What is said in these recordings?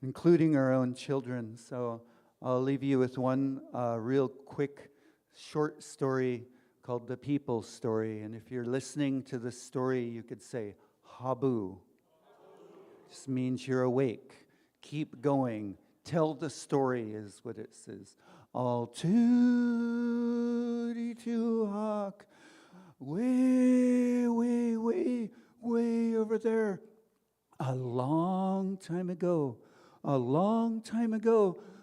including our own children. So I'll leave you with one real quick, short story called The People's Story. And if you're listening to the story, you could say, Habu. Just means you're awake. Keep going. Tell the story is what it says. All tooty too hawk, way, way, way, way over there. A long time ago,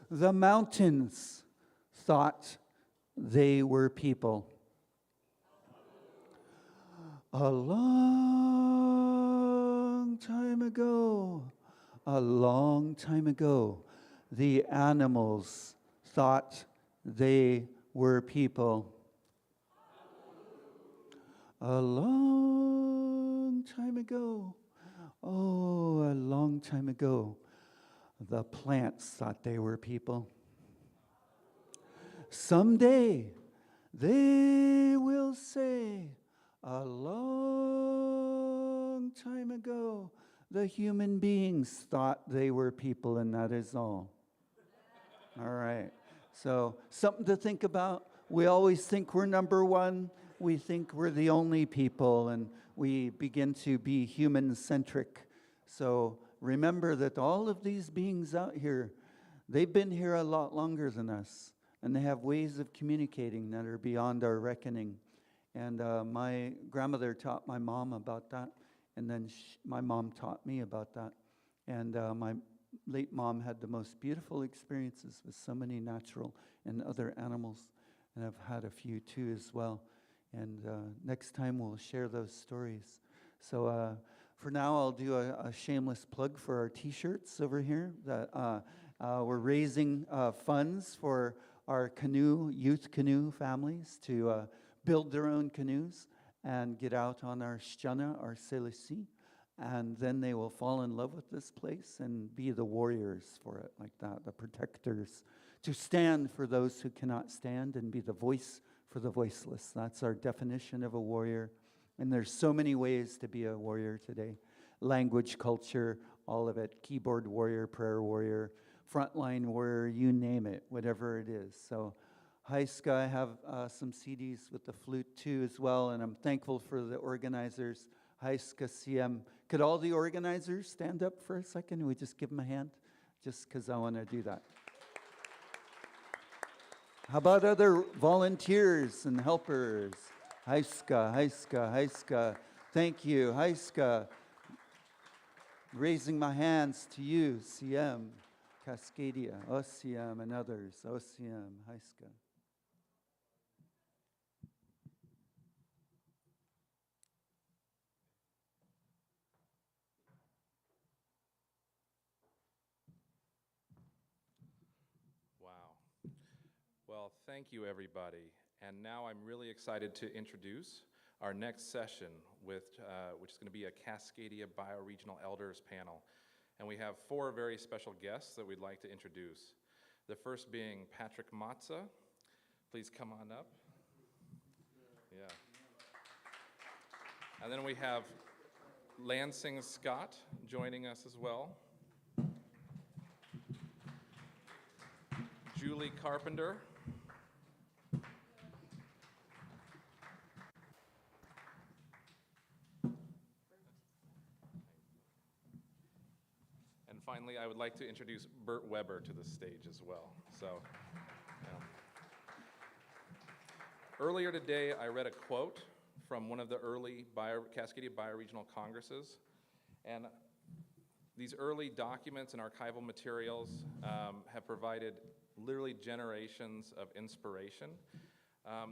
the mountains thought they were people. A long time ago, the animals thought they were people. A long time ago, the plants thought they were people. Someday, they will say, a long time ago, the human beings thought they were people, and that is all. All right. So, something to think about. We always think we're number one. We think we're the only people, and we begin to be human-centric. So, remember that all of these beings out here, they've been here a lot longer than us, and they have ways of communicating that are beyond our reckoning. And my grandmother taught my mom about that, and then my mom taught me about that. And my late mom had the most beautiful experiences with so many natural and other animals, and I've had a few too as well. And next time we'll share those stories. So for now, I'll do a shameless plug for our T-shirts over here. That we're raising funds for our youth canoe families to build their own canoes and get out on our Sjana, our Selesi, and then they will fall in love with this place and be the warriors for it, like that, the protectors, to stand for those who cannot stand and be the voice for the voiceless. That's our definition of a warrior, and there's so many ways to be a warrior today. Language, culture, all of it, keyboard warrior, prayer warrior, frontline warrior, you name it, whatever it is. So Heiska, I have some CDs with the flute too as well, and I'm thankful for the organizers. Heiska CM. Could all the organizers stand up for a second? We just give them a hand, just because I want to do that. How about other volunteers and helpers? Heiska. Thank you, Heiska. Raising my hands to you, CM, Cascadia, OCM, and others. OCM, Heiska. Well, thank you, everybody. And now I'm really excited to introduce our next session, which is going to be a Cascadia Bioregional Elders panel. And we have 4 very special guests that we'd like to introduce. The first being Patrick Matza. Please come on up. Yeah. And then we have Lansing Scott joining us as well. Julie Carpenter. And finally, I would like to introduce Bert Weber to the stage as well. So, earlier today, I read a quote from one of the early Cascadia Bioregional Congresses. And these early documents and archival materials have provided literally generations of inspiration.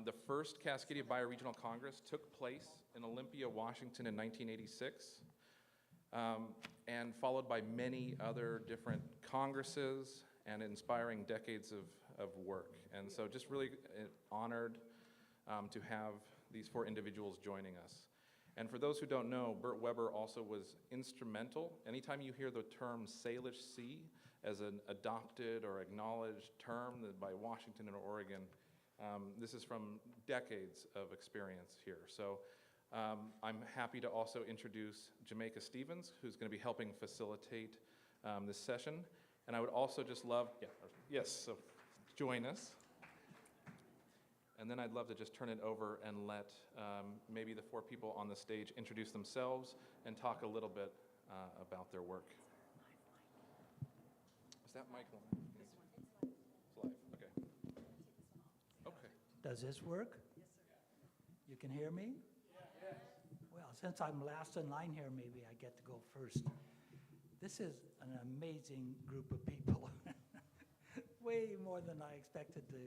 The first Cascadia Bioregional Congress took place in Olympia, Washington in 1986, and followed by many other different congresses and inspiring decades of work. And so just really honored to have these 4 individuals joining us. And for those who don't know, Bert Weber also was instrumental. Anytime you hear the term Salish Sea as an adopted or acknowledged term by Washington and Oregon, this is from decades of experience here. So I'm happy to also introduce Jamaica Stevens, who's going to be helping facilitate this session. And I would also just love, yes, so join us. And then I'd love to just turn it over and let maybe the 4 people on the stage introduce themselves and talk a little bit about their work. Is that mic on? It's live, okay. Okay. Does this work? Yes, sir. You can hear me? Yes. Well, since I'm last in line here, maybe I get to go first. This is an amazing group of people. Way more than I expected to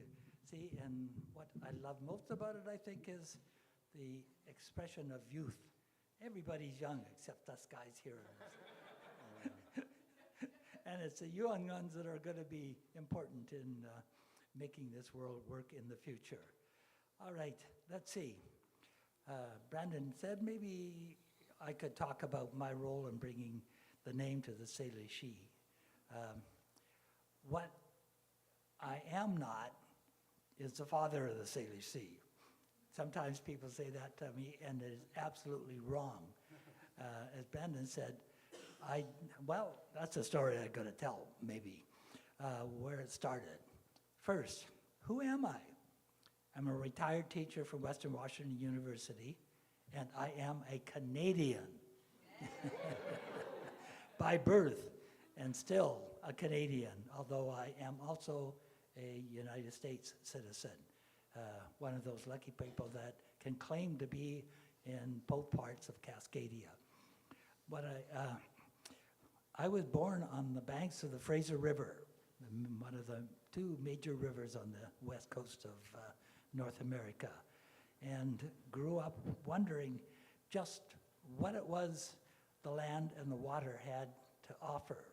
see, and what I love most about it, I think, is the expression of youth. Everybody's young except us guys here. And it's the young ones that are going to be important in making this world work in the future. All right, let's see. Brandon said maybe I could talk about my role in bringing the name to the Salish She. What I am not is the father of the Salish Sea. Sometimes people say that to me, and it is absolutely wrong. As Brandon said, well, that's a story I'm going to tell, maybe, where it started. First, who am I? I'm a retired teacher from Western Washington University, and I am a Canadian by birth, and still a Canadian, although I am also a United States citizen, one of those lucky people that can claim to be in both parts of Cascadia. But I was born on the banks of the Fraser River, one of the 2 major rivers on the west coast of North America, and grew up wondering just what it was the land and the water had to offer.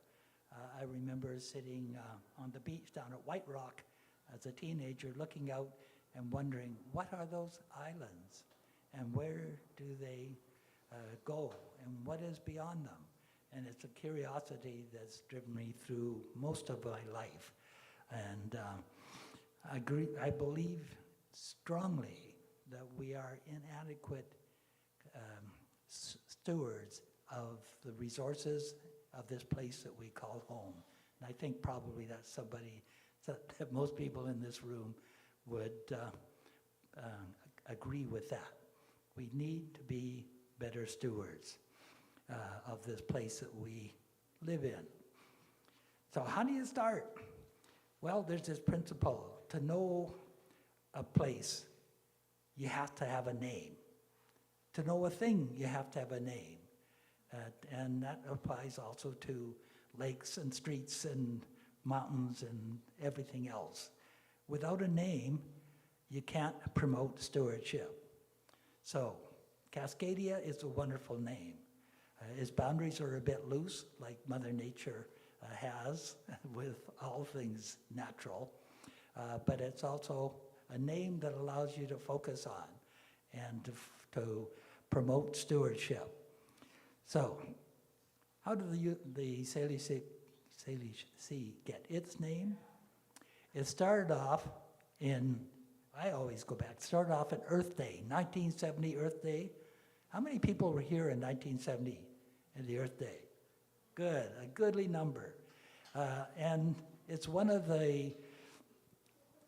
I remember sitting on the beach down at White Rock as a teenager, looking out and wondering, what are those islands? And where do they go? And what is beyond them? And it's a curiosity that's driven me through most of my life. And I believe strongly that we are inadequate stewards of the resources of this place that we call home. And I think probably that's somebody that most people in this room would agree with that. We need to be better stewards of this place that we live in. So how do you start? Well, there's this principle. To know a place, you have to have a name. To know a thing, you have to have a name. And that applies also to lakes and streets and mountains and everything else. Without a name, you can't promote stewardship. So, Cascadia is a wonderful name. Its boundaries are a bit loose, like Mother Nature has with all things natural, but it's also a name that allows you to focus on and to promote stewardship. So, how did the Salish Sea get its name? It started off in, I always go back, started off at Earth Day, 1970 Earth Day. How many people were here in 1970 at the Earth Day? Good, a goodly number. And it's one of the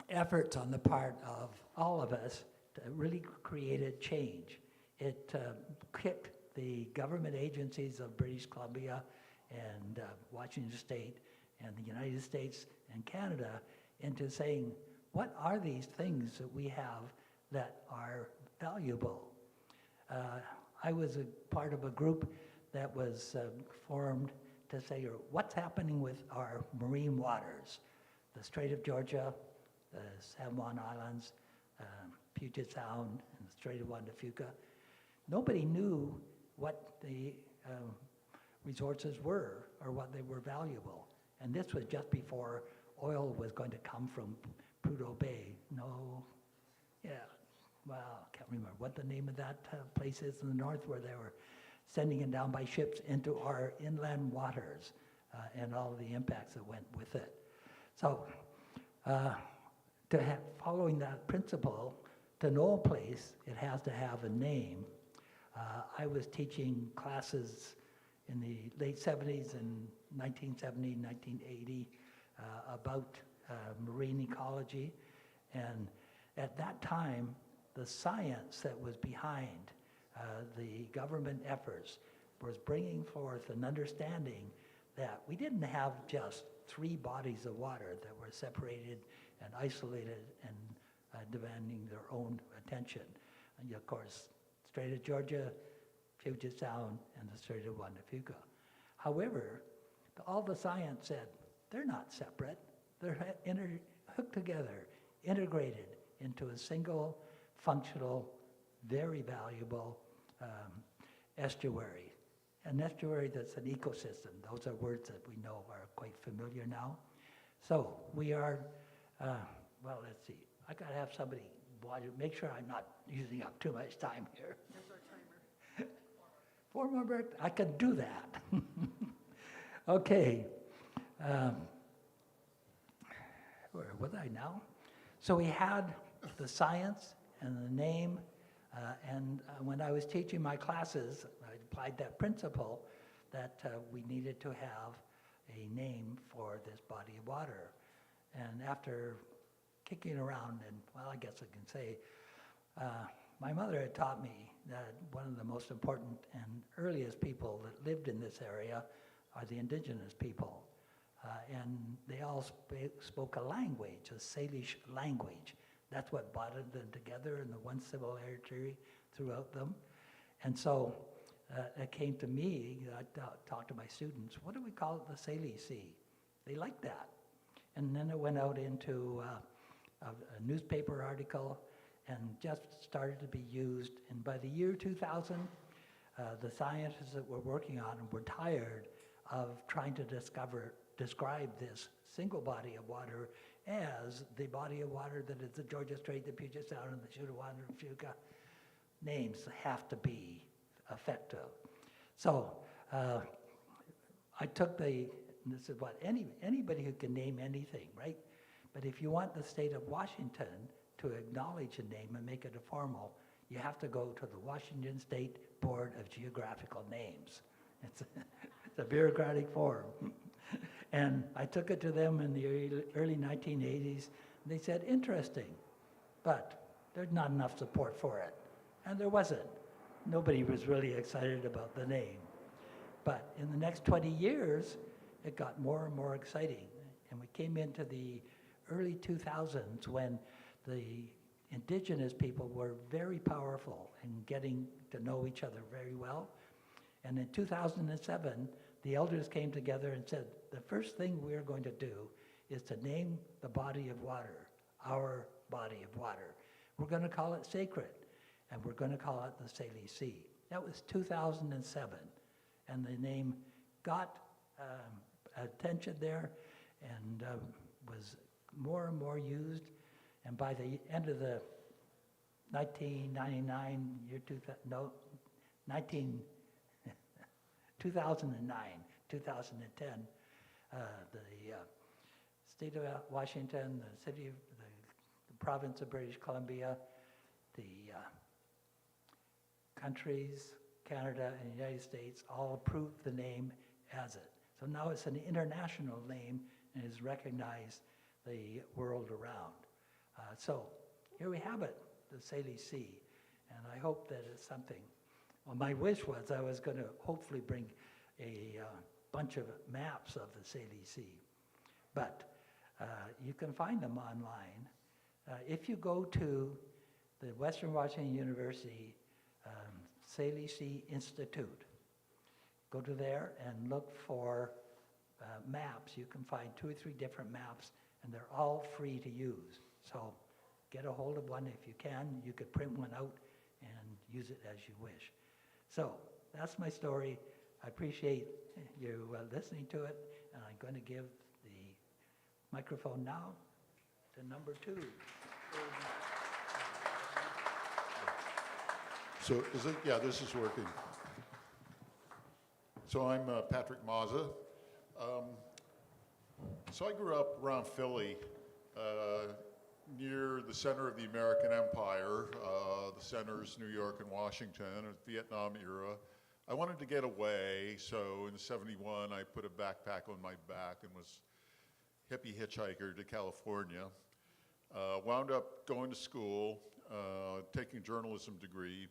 efforts on the part of all of us that really created change. It kicked the government agencies of British Columbia and Washington State and the United States and Canada into saying, what are these things that we have that are valuable? I was a part of a group that was formed to say, what's happening with our marine waters? The Strait of Georgia, the San Juan Islands, Puget Sound, and the Strait of Juan de Fuca. Nobody knew what the resources were or what they were valuable. And this was just before oil was going to come from Prudhoe Bay. Well, I can't remember what the name of that place is in the north, where they were sending it down by ships into our inland waters and all the impacts that went with it. So following that principle, to know a place, it has to have a name. I was teaching classes in the late 70s and 1970, 1980 about marine ecology. And at that time, the science that was behind the government efforts was bringing forth an understanding that we didn't have just 3 bodies of water that were separated and isolated and demanding their own attention. And of course, Strait of Georgia, Puget Sound, and the Strait of Juan de Fuca. However, all the science said they're not separate. They're hooked together, integrated into a single, functional, very valuable estuary. An estuary that's an ecosystem. Those are words that we know are quite familiar now. So we are, well, let's see. I got to have somebody make sure I'm not using up too much time here. Here's our timer. 4 more birthdays. I can do that. Okay. Where was I now? So we had the science and the name, and when I was teaching my classes, I applied that principle that we needed to have a name for this body of water. And after kicking around, and well, I guess I can say, my mother had taught me that one of the most important and earliest people that lived in this area are the indigenous people. And they all spoke a language, a Salish language. That's what bonded them together in the one similarity throughout them. And so it came to me, I talked to my students, what do we call it, the Salish Sea? They liked that. And then it went out into a newspaper article and just started to be used. And by the year 2000, the scientists that were working on it were tired of trying to describe this single body of water as the body of water that is the Georgia Strait, the Puget Sound, and the Strait of Juan de Fuca. Names have to be effective. So I took this is what anybody who can name anything, right? But if you want the state of Washington to acknowledge a name and make it a formal, you have to go to the Washington State Board of Geographical Names. It's a bureaucratic form. And I took it to them in the early 1980s. And they said, interesting, but there's not enough support for it. And there wasn't. Nobody was really excited about the name. But in the next 20 years, it got more and more exciting. And we came into the early 2000s when the indigenous people were very powerful in getting to know each other very well. And in 2007, the elders came together and said, the first thing we're going to do is to name the body of water, our body of water. We're going to call it sacred, and we're going to call it the Salish Sea. That was 2007, and the name got attention there and was more and more used. And by the end of the 1999, 2009, 2010, the state of Washington, the city of the province of British Columbia, the countries, Canada and the United States, all approved the name as it. So now it's an international name and is recognized the world around. So here we have it, the Salish Sea, and I hope that it's something. Well, my wish was I was going to hopefully bring a bunch of maps of the Salish Sea, but you can find them online. If you go to the Western Washington University Salish Sea Institute, go to there and look for maps. You can find 2 or 3 different maps, and they're all free to use. So get a hold of one if you can. You could print one out and use it as you wish. So that's my story. I appreciate you listening to it, and I'm going to give the microphone now to number 2. So is it, yeah, this is working. So I'm Patrick Mazza. So I grew up around Philly, near the center of the American Empire. The centers, New York and Washington, Vietnam era. I wanted to get away, so in '71 I put a backpack on my back and was hippie hitchhiker to California. Wound up going to school, taking a journalism degree.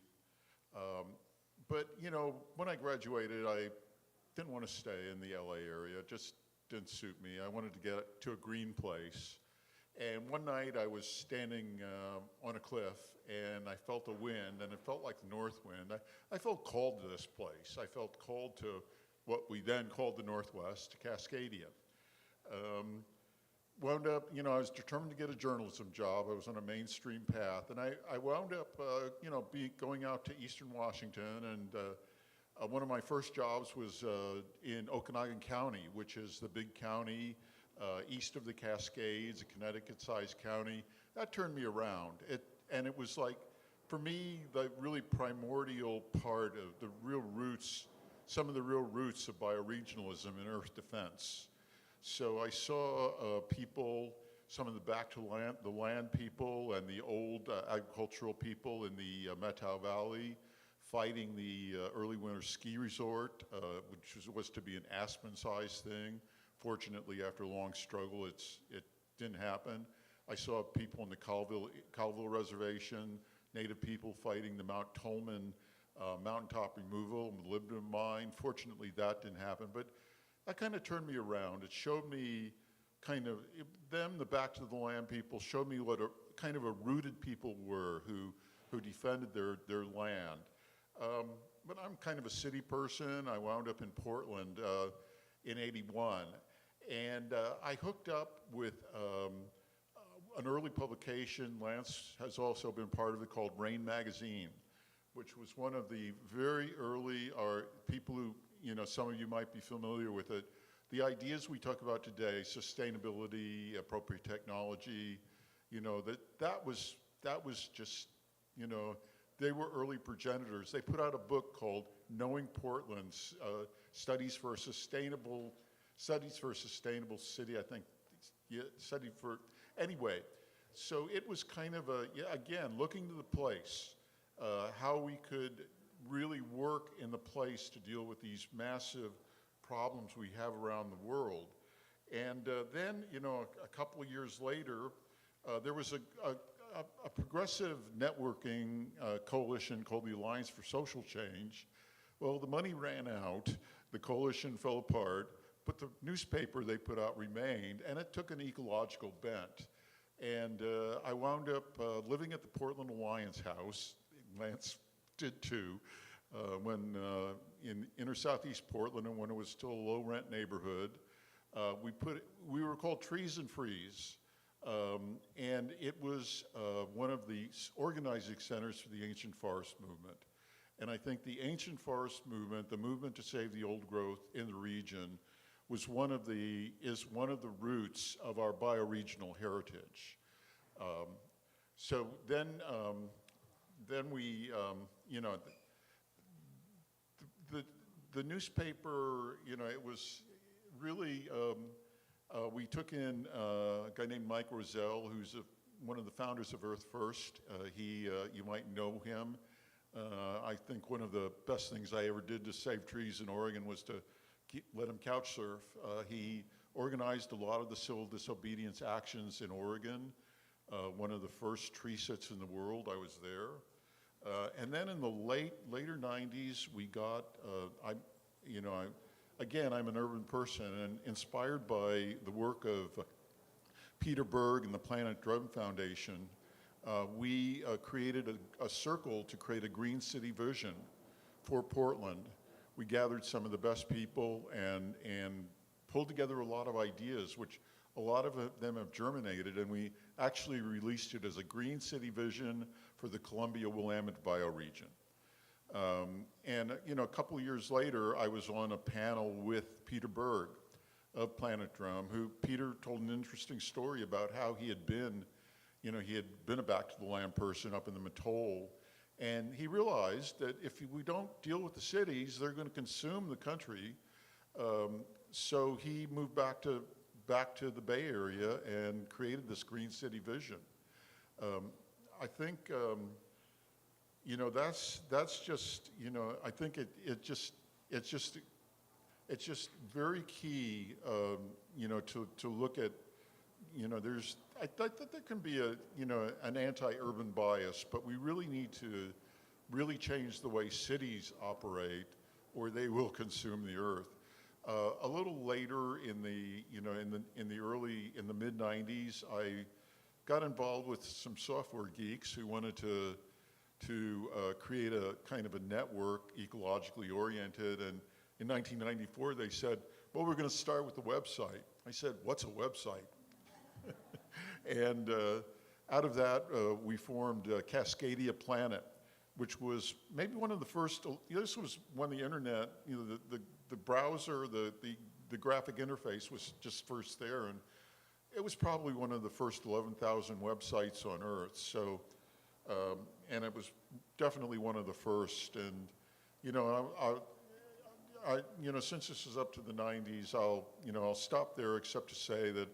But you know, when I graduated, I didn't want to stay in the LA area. It just didn't suit me. I wanted to get to a green place. And one night I was standing on a cliff and I felt a wind, and it felt like the north wind. I felt called to this place. I felt called to what we then called the Northwest, to Cascadia. Wound up, you know, I was determined to get a journalism job. I was on a mainstream path, and I wound up, you know, going out to Eastern Washington, and one of my first jobs was in Okanagan County, which is the big county east of the Cascades, a Connecticut-sized county. That turned me around. And it was like, for me, the really primordial part of the real roots, some of the real roots of bioregionalism and earth defense. So I saw people, some of the back to the land people and the old agricultural people in the Methow Valley fighting the early winter ski resort, which was to be an Aspen-sized thing. Fortunately, after a long struggle, it didn't happen. I saw people in the Colville Reservation, Native people fighting the Mount Tolman mountaintop removal, molybdenum mine. Fortunately, that didn't happen, but that kind of turned me around. It showed me the back to the land people showed me what kind of a rooted people were who defended their land. But I'm kind of a city person. I wound up in Portland in '81. And I hooked up with an early publication. Lance has also been part of it, called Rain Magazine, which was one of the very early people who, you know, some of you might be familiar with it. The ideas we talk about today, sustainability, appropriate technology, you know, that was just, you know, they were early progenitors. They put out a book called Knowing Portland, Studies for a Sustainable City, I think. Yeah, anyway. So it was kind of again, looking to the place, how we could really work in the place to deal with these massive problems we have around the world. And then, you know, a couple of years later, there was a progressive networking coalition called the Alliance for Social Change. Well, the money ran out, the coalition fell apart, but the newspaper they put out remained, and it took an ecological bent. And I wound up living at the Portland Alliance House. Lance did too, when in inner southeast Portland, and when it was still a low rent neighborhood. We were called Trees and Freeze. And it was one of the organizing centers for the ancient forest movement. And I think the ancient forest movement, the movement to save the old growth in the region, is one of the roots of our bioregional heritage. So then we, you know, the newspaper, you know, it was really, we took in a guy named Mike Roselle, who's one of the founders of Earth First. You might know him. I think one of the best things I ever did to save trees in Oregon was to let him couch surf. He organized a lot of the civil disobedience actions in Oregon. One of the first tree sits in the world. I was there. And then in the later 90s, we got, again, I'm an urban person, and inspired by the work of Peter Berg and the Planet Drum Foundation, we created a circle to create a green city vision for Portland. We gathered some of the best people and pulled together a lot of ideas, which a lot of them have germinated, and we actually released it as a green city vision for the Columbia-Willamette bioregion. And you know, a couple of years later, I was on a panel with Peter Berg of Planet Drum, who Peter told an interesting story about how he had been a back to the land person up in the Mattole, and he realized that if we don't deal with the cities, they're going to consume the country. So he moved back to the Bay Area and created this green city vision. I think, that's just, I think it's just very key, to look at, I think there can be an anti-urban bias, but we really need to really change the way cities operate, or they will consume the earth. A little later in the mid '90s, I got involved with some software geeks who wanted to create a kind of a network, ecologically oriented. And in 1994, they said, well, we're going to start with a website. I said, what's a website? And out of that, we formed Cascadia Planet, which was maybe one of the first, this was when the internet, the browser, the graphic interface was just first there. And it was probably one of the first 11,000 websites on Earth. So, and it was definitely one of the first. And, since this is up to the 90s, I'll stop there except to say that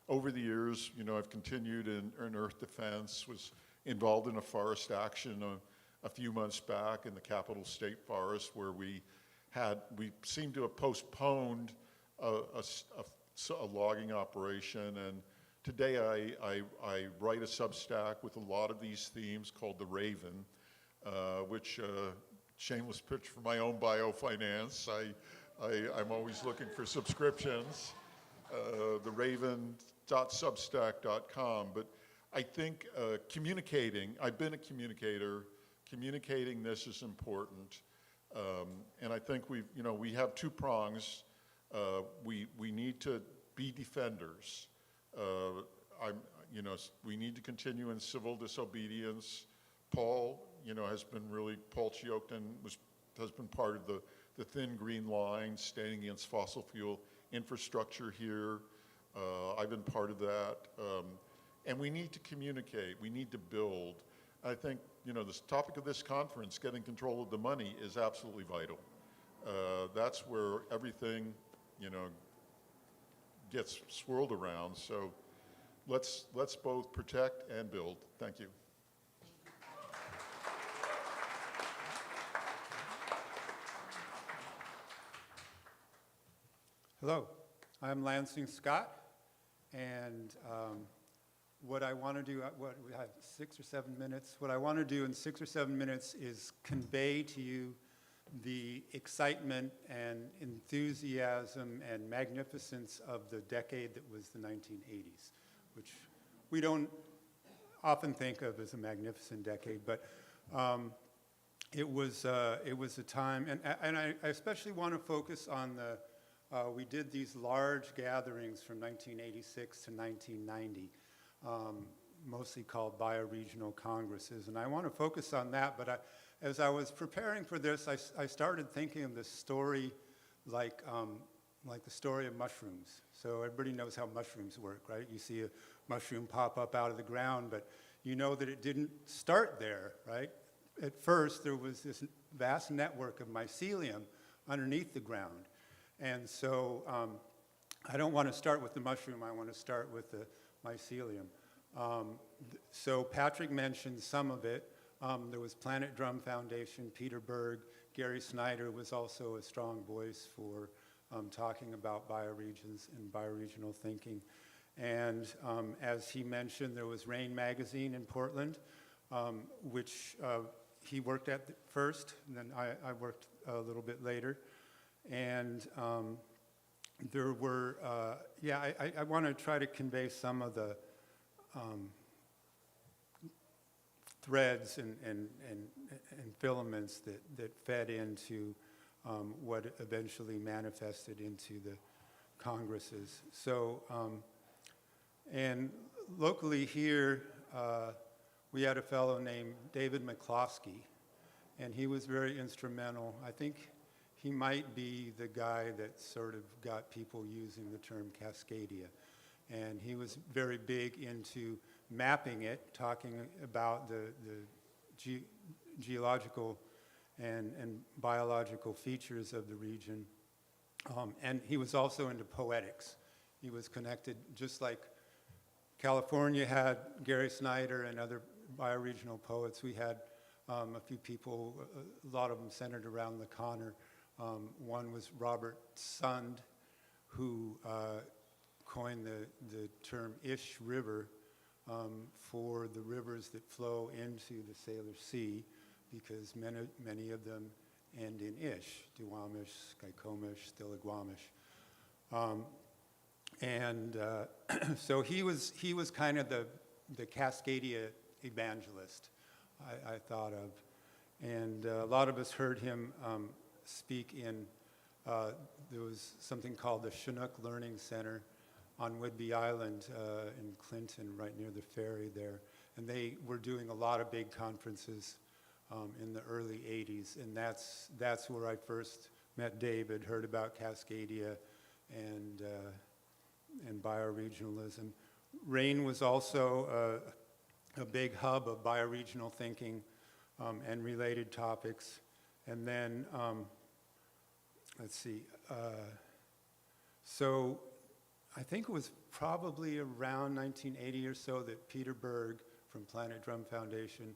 over the years, I've continued in earth defense, was involved in a forest action a few months back in the Capitol State Forest, where we seemed to have postponed a logging operation. And today I write a Substack with a lot of these themes called The Raven, which, shameless pitch for my own biofinance, I'm always looking for subscriptions, theraven.substack.com. But I think communicating, I've been a communicator, communicating this is important. And I think we have two prongs. We need to be defenders. We need to continue in civil disobedience. Paul Chiochtan has been part of the Thin Green Line, standing against fossil fuel infrastructure here. I've been part of that. And we need to communicate. We need to build. I think, the topic of this conference, getting control of the money, is absolutely vital. That's where everything, gets swirled around. So let's both protect and build. Thank you. Hello, I'm Lansing Scott, and what I want to do, we have 6 or 7 minutes. What I want to do in 6 or 7 minutes is convey to you the excitement and enthusiasm and magnificence of the decade that was the 1980s, which we don't often think of as a magnificent decade, but it was a time, and I especially want to focus on we did these large gatherings from 1986 to 1990, mostly called bioregional congresses. And I want to focus on that, but as I was preparing for this, I started thinking of this story like the story of mushrooms. So everybody knows how mushrooms work, right? You see a mushroom pop up out of the ground, but you know that it didn't start there, right? At first, there was this vast network of mycelium underneath the ground. And so I don't want to start with the mushroom, I want to start with the mycelium. So Patrick mentioned some of it. There was Planet Drum Foundation, Peter Berg, Gary Snyder was also a strong voice for talking about bioregions and bioregional thinking. And as he mentioned, there was Rain Magazine in Portland, which he worked at first, and then I worked a little bit later. And there were, I want to try to convey some of the threads and filaments that fed into what eventually manifested into the congresses. So, and locally here, we had a fellow named David McCloskey, and he was very instrumental. I think he might be the guy that sort of got people using the term Cascadia. And he was very big into mapping it, talking about the geological and biological features of the region. And he was also into poetics. He was connected, just like California had Gary Snyder and other bioregional poets, we had A few people, a lot of them centered around the Connor. One was Robert Sund, who coined the term Ish River for the rivers that flow into the Salish Sea, because many of them end in Ish, Duwamish, Skykomish, Stillaguamish. So he was kind of the Cascadia evangelist, I thought of. And a lot of us heard him speak in, there was something called the Chinook Learning Center on Whidbey Island in Clinton, right near the ferry there. And they were doing a lot of big conferences in the early 80s. And that's where I first met David, heard about Cascadia and bioregionalism. RAIN was also a big hub of bioregional thinking and related topics. And then, let's see, so I think it was probably around 1980 or so that Peter Berg from Planet Drum Foundation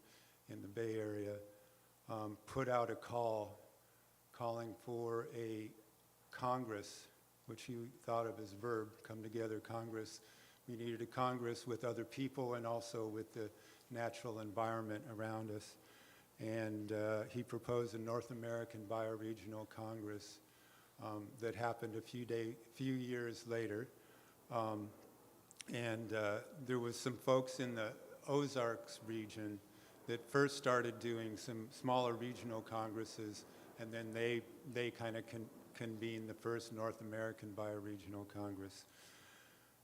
in the Bay Area put out a call calling for a Congress, which he thought of as verb, come together Congress. We needed a Congress with other people and also with the natural environment around us. And he proposed a North American Bioregional Congress that happened a few years later. There was some folks in the Ozarks region that first started doing some smaller regional congresses, and then they kind of convened the first North American Bioregional Congress.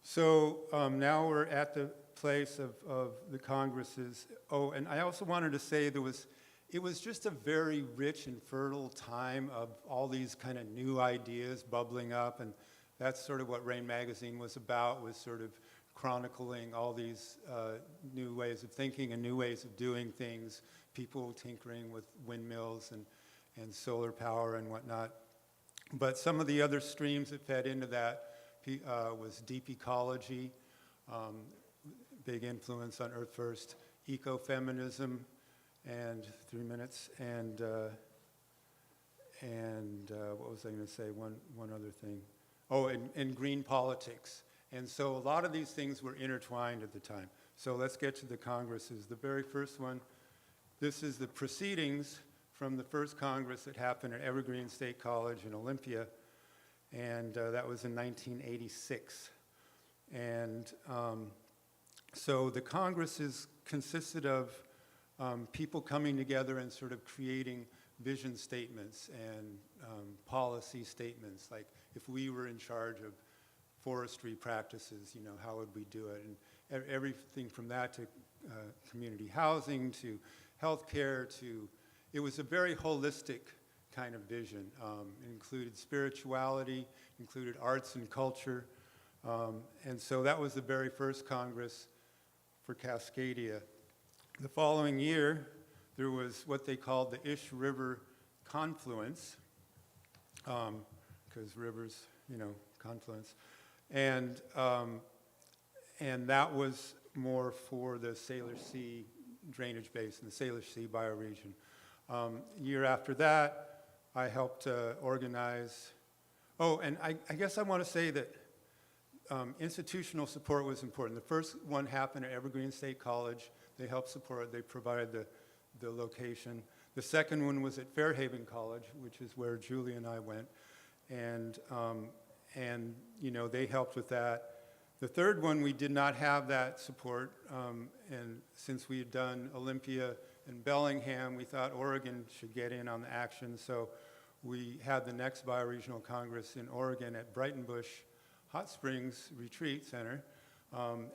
So now we're at the place of the congresses. Oh, and I also wanted to say it was just a very rich and fertile time of all these kind of new ideas bubbling up, and that's sort of what Rain Magazine was about, was sort of chronicling all these new ways of thinking and new ways of doing things, people tinkering with windmills and solar power and whatnot. But some of the other streams that fed into that was deep ecology, big influence on Earth First, ecofeminism, and 3 minutes, and what was I going to say? One other thing. Oh, and green politics. And so a lot of these things were intertwined at the time. So let's get to the congresses. The very first one, this is the proceedings from the first Congress that happened at Evergreen State College in Olympia, and that was in 1986. And so the congresses consisted of people coming together and sort of creating vision statements and policy statements, like if we were in charge of forestry practices, how would we do it? And everything from that to community housing, to healthcare, it was a very holistic kind of vision. It included spirituality, included arts and culture. And so that was the very first Congress for Cascadia. The following year, there was what they called the Ish River Confluence, because rivers, confluence. And that was more for the Salish Sea drainage basin, the Salish Sea bioregion. Year after that, I helped organize. Oh, and I guess I want to say that institutional support was important. The first one happened at Evergreen State College. They helped support, they provided the location. The second one was at Fairhaven College, which is where Julie and I went. And they helped with that. The third one, we did not have that support. And since we had done Olympia and Bellingham, we thought Oregon should get in on the action. So we had the next Bioregional Congress in Oregon at Brighton Bush Hot Springs Retreat Center.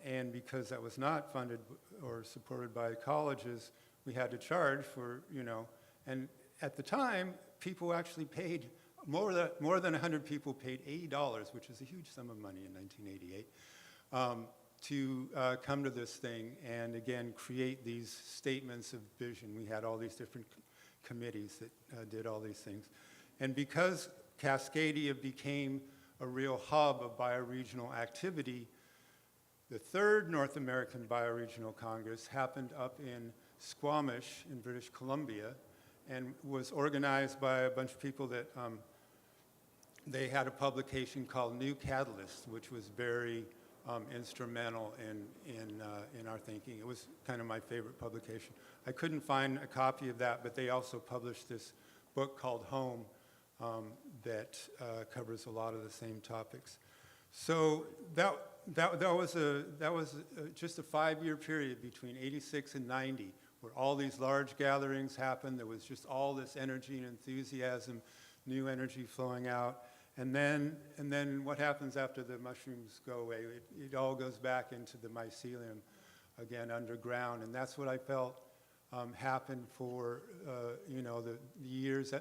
And because that was not funded or supported by colleges, we had to charge for, and at the time, people actually paid, more than 100 people paid $80, which is a huge sum of money in 1988, to come to this thing and, again, create these statements of vision. We had all these different committees that did all these things. And because Cascadia became a real hub of bioregional activity, the third North American Bioregional Congress happened up in Squamish in British Columbia, and was organized by a bunch of people that they had a publication called New Catalyst, which was very instrumental in our thinking. It was kind of my favorite publication. I couldn't find a copy of that, but they also published this book called Home that covers a lot of the same topics. So that was just a 5-year period between '86 and '90, where all these large gatherings happened. There was just all this energy and enthusiasm, new energy flowing out. And then what happens after the mushrooms go away? It all goes back into the mycelium again underground, and that's what I felt happened for the years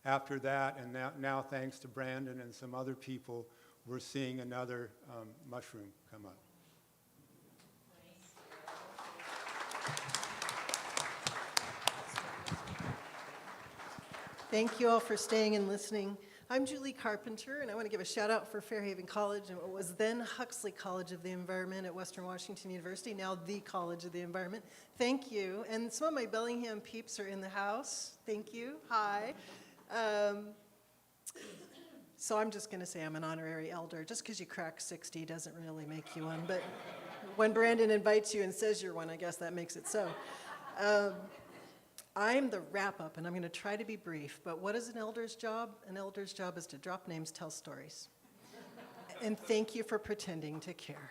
after that. And now thanks to Brandon and some other people, we're seeing another mushroom come up. Thank you all for staying and listening. I'm Julie Carpenter, and I want to give a shout out for Fairhaven College and what was then Huxley College of the Environment at Western Washington University, now the College of the Environment. Thank you. And some of my Bellingham peeps are in the house. Thank you. Hi. So I'm just going to say I'm an honorary elder. Just because you crack 60 doesn't really make you one. But when Brandon invites you and says you're one, I guess that makes it so. I'm the wrap-up, and I'm going to try to be brief, but what is an elder's job? An elder's job is to drop names, tell stories. And thank you for pretending to care.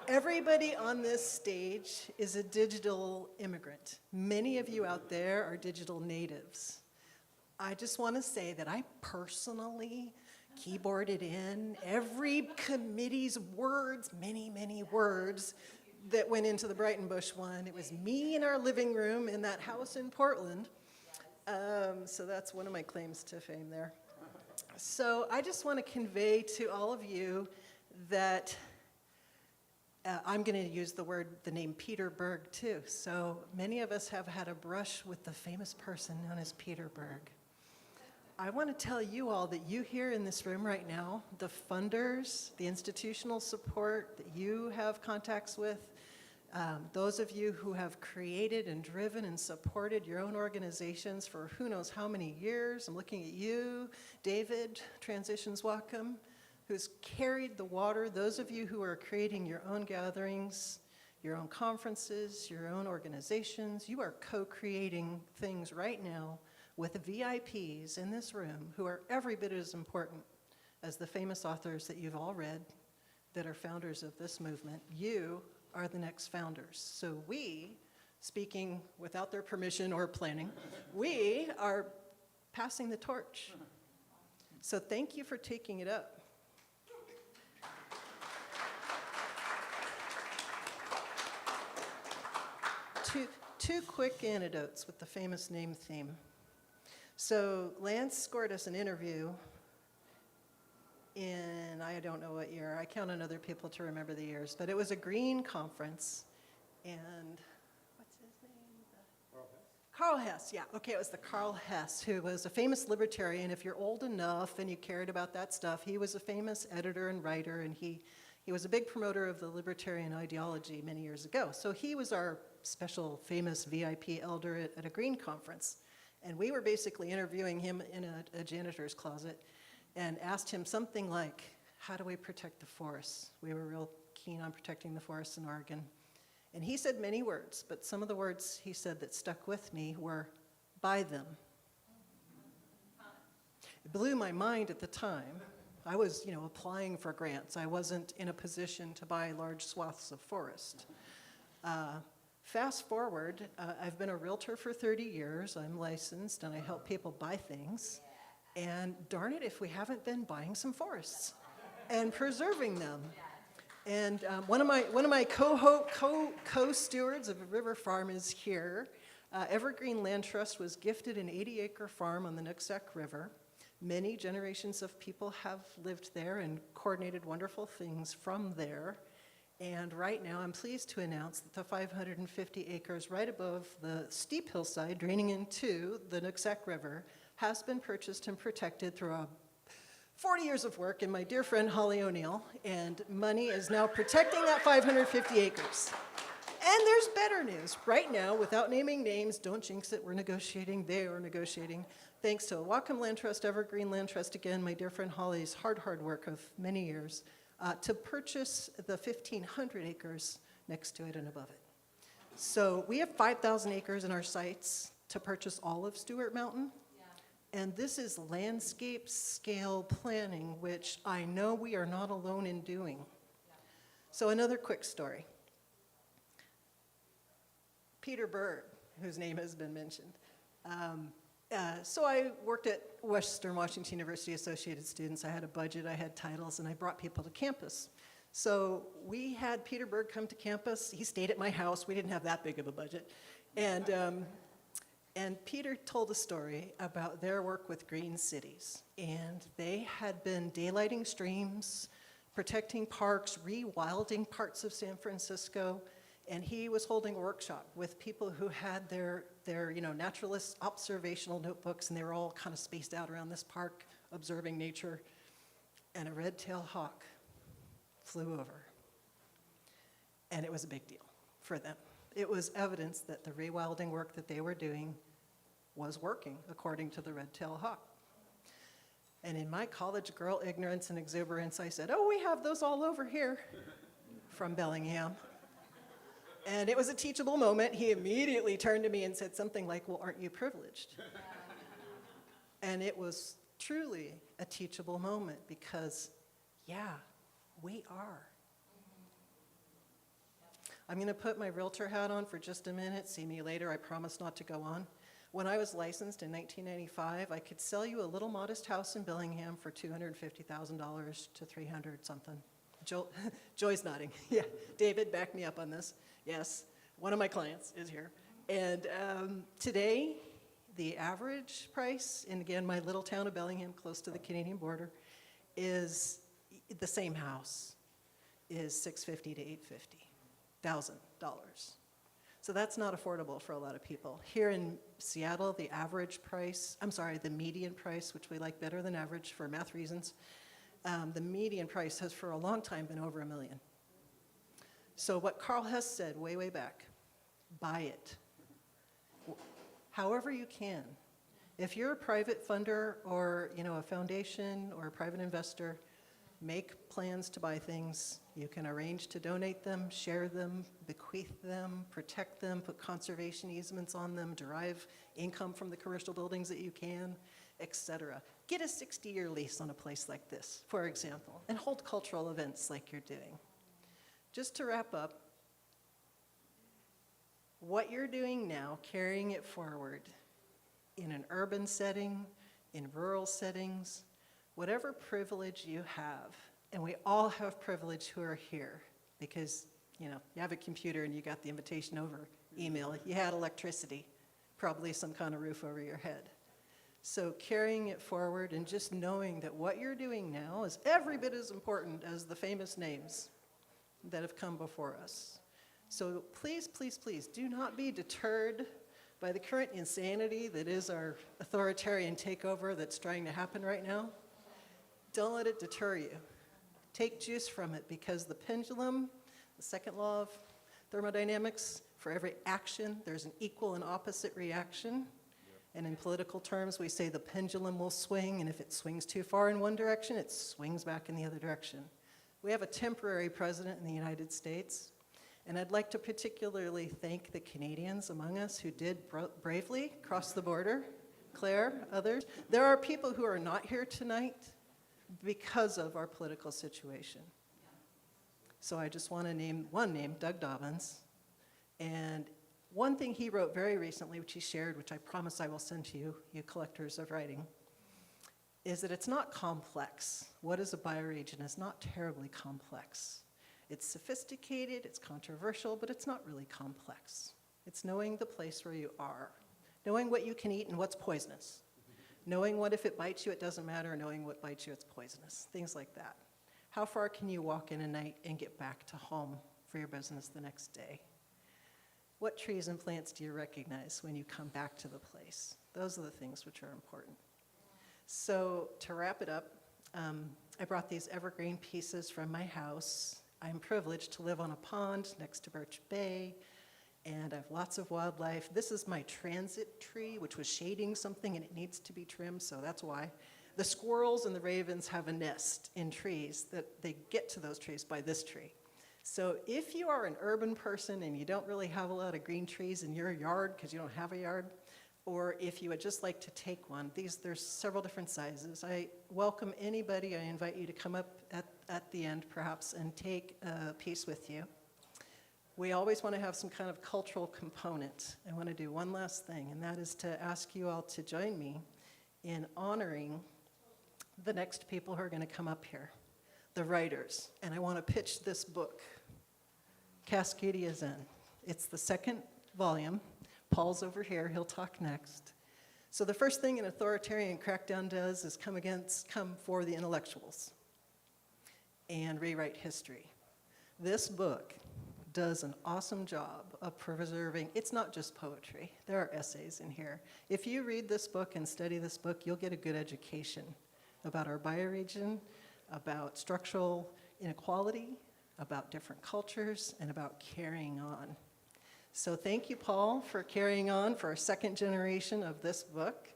Everybody on this stage is a digital immigrant. Many of you out there are digital natives. I just want to say that I personally keyboarded in every committee's words, many, many words, that went into the Brighton Bush one. It was me in our living room in that house in Portland. So that's one of my claims to fame there. So I just want to convey to all of you that I'm going to use the name Peter Berg too. So many of us have had a brush with the famous person known as Peter Berg. I want to tell you all that you here in this room right now, the funders, the institutional support that you have contacts with, those of you who have created and driven and supported your own organizations for who knows how many years. I'm looking at you, David, Transitions Wacom, who's carried the water. Those of you who are creating your own gatherings, your own conferences, your own organizations, you are co-creating things right now with the VIPs in this room who are every bit as important as the famous authors that you've all read that are founders of this movement. You are the next founders. So we, speaking without their permission or planning, we are passing the torch. So thank you for taking it up. Two quick anecdotes with the famous name theme. So Lance scored us an interview in, I don't know what year. I count on other people to remember the years. But it was a green conference. And what's his name? Carl Hess, yeah. Okay, it was the Carl Hess, who was a famous libertarian. If you're old enough and you cared about that stuff, he was a famous editor and writer, and he was a big promoter of the libertarian ideology many years ago. So he was our special famous VIP elder at a green conference. And we were basically interviewing him in a janitor's closet and asked him something like, how do we protect the forests? We were real keen on protecting the forests in Oregon. And he said many words, but some of the words he said that stuck with me were, buy them. It blew my mind at the time. I was, applying for grants. I wasn't in a position to buy large swaths of forest. Fast forward, I've been a realtor for 30 years. I'm licensed, and I help people buy things. And darn it, if we haven't been buying some forests and preserving them. And one of my co-stewards of a river farm is here. Evergreen Land Trust was gifted an 80-acre farm on the Nooksack River. Many generations of people have lived there and coordinated wonderful things from there. And right now, I'm pleased to announce that the 550 acres right above the steep hillside draining into the Nooksack River has been purchased and protected through 40 years of work and my dear friend Holly O'Neill, and money is now protecting that 550 acres. And there's better news. Right now, without naming names, don't jinx it, we're negotiating, they are negotiating. Thanks to Whatcom Land Trust, Evergreen Land Trust, again, my dear friend Holly's hard work of many years, to purchase the 1,500 acres next to it and above it. So we have 5,000 acres in our sights to purchase all of Stewart Mountain. And this is landscape scale planning, which I know we are not alone in doing. So another quick story. Peter Bird, whose name has been mentioned. So I worked at Western Washington University Associated Students. I had a budget, I had titles, and I brought people to campus. So we had Peter Bird come to campus. He stayed at my house. We didn't have that big of a budget. And Peter told a story about their work with green cities. And they had been daylighting streams, protecting parks, rewilding parts of San Francisco. And he was holding a workshop with people who had their naturalist observational notebooks, and they were all kind of spaced out around this park, observing nature. And a red-tailed hawk flew over. And it was a big deal for them. It was evidence that the rewilding work that they were doing was working, according to the red-tailed hawk. And in my college girl ignorance and exuberance, I said, "Oh, we have those all over here," from Bellingham. And it was a teachable moment. He immediately turned to me and said something like, "Well, aren't you privileged?" And it was truly a teachable moment because, yeah, we are. I'm going to put my realtor hat on for just a minute. See me later. I promise not to go on. When I was licensed in 1995, I could sell you a little modest house in Bellingham for $250,000 to $300 something. Joy's nodding. Yeah, David, back me up on this. Yes, one of my clients is here. And today, the average price, and again, my little town of Bellingham, close to the Canadian border, is the same house is $650,000 to $850,000. So that's not affordable for a lot of people. Here in Seattle, the median price, which we like better than average for math reasons, the median price has for a long time been over $1 million. So what Carl Hess said way back, buy it. However you can. If you're a private funder or a foundation or a private investor, make plans to buy things. You can arrange to donate them, share them, bequeath them, protect them, put conservation easements on them, derive income from the commercial buildings that you can, etc. Get a 60-year lease on a place like this, for example, and hold cultural events like you're doing. Just to wrap up, what you're doing now, carrying it forward in an urban setting, in rural settings, whatever privilege you have, and we all have privilege who are here because, you have a computer and you got the invitation over email, you had electricity, probably some kind of roof over your head. So carrying it forward and just knowing that what you're doing now is every bit as important as the famous names that have come before us. So please, please, please do not be deterred by the current insanity that is our authoritarian takeover that's trying to happen right now. Don't let it deter you. Take juice from it because the pendulum, the second law of thermodynamics, for every action, there's an equal and opposite reaction. And in political terms, we say the pendulum will swing, and if it swings too far in one direction, it swings back in the other direction. We have a temporary president in the United States, and I'd like to particularly thank the Canadians among us who did bravely cross the border. Claire, others. There are people who are not here tonight because of our political situation. So I just want to name one name, Doug Dobbins. And one thing he wrote very recently, which he shared, which I promise I will send to you, you collectors of writing, is that it's not complex. What is a bioregion? It's not terribly complex. It's sophisticated, it's controversial, but it's not really complex. It's knowing the place where you are, knowing what you can eat and what's poisonous, knowing what if it bites you, it doesn't matter, knowing what bites you, it's poisonous, things like that. How far can you walk in a night and get back to home for your business the next day? What trees and plants do you recognize when you come back to the place? Those are the things which are important. So to wrap it up, I brought these evergreen pieces from my house. I'm privileged to live on a pond next to Birch Bay. and I have lots of wildlife. This is my transit tree, which was shading something and it needs to be trimmed, so that's why. The squirrels and the ravens have a nest in trees that they get to those trees by this tree. So if you are an urban person and you don't really have a lot of green trees in your yard because you don't have a yard, or if you would just like to take one, there's several different sizes. I welcome anybody. I invite you to come up at the end perhaps and take a piece with you. We always want to have some kind of cultural component. I want to do one last thing, and that is to ask you all to join me in honoring the next people who are going to come up here, the writers. And I want to pitch this book, Cascadia Zen. It's the second volume. Paul's over here, he'll talk next. So the first thing an authoritarian crackdown does is come for the intellectuals and rewrite history. This book does an awesome job of preserving, it's not just poetry, there are essays in here. If you read this book and study this book, you'll get a good education about our bioregion, about structural inequality, about different cultures, and about carrying on. So thank you, Paul, for carrying on for our second generation of this book.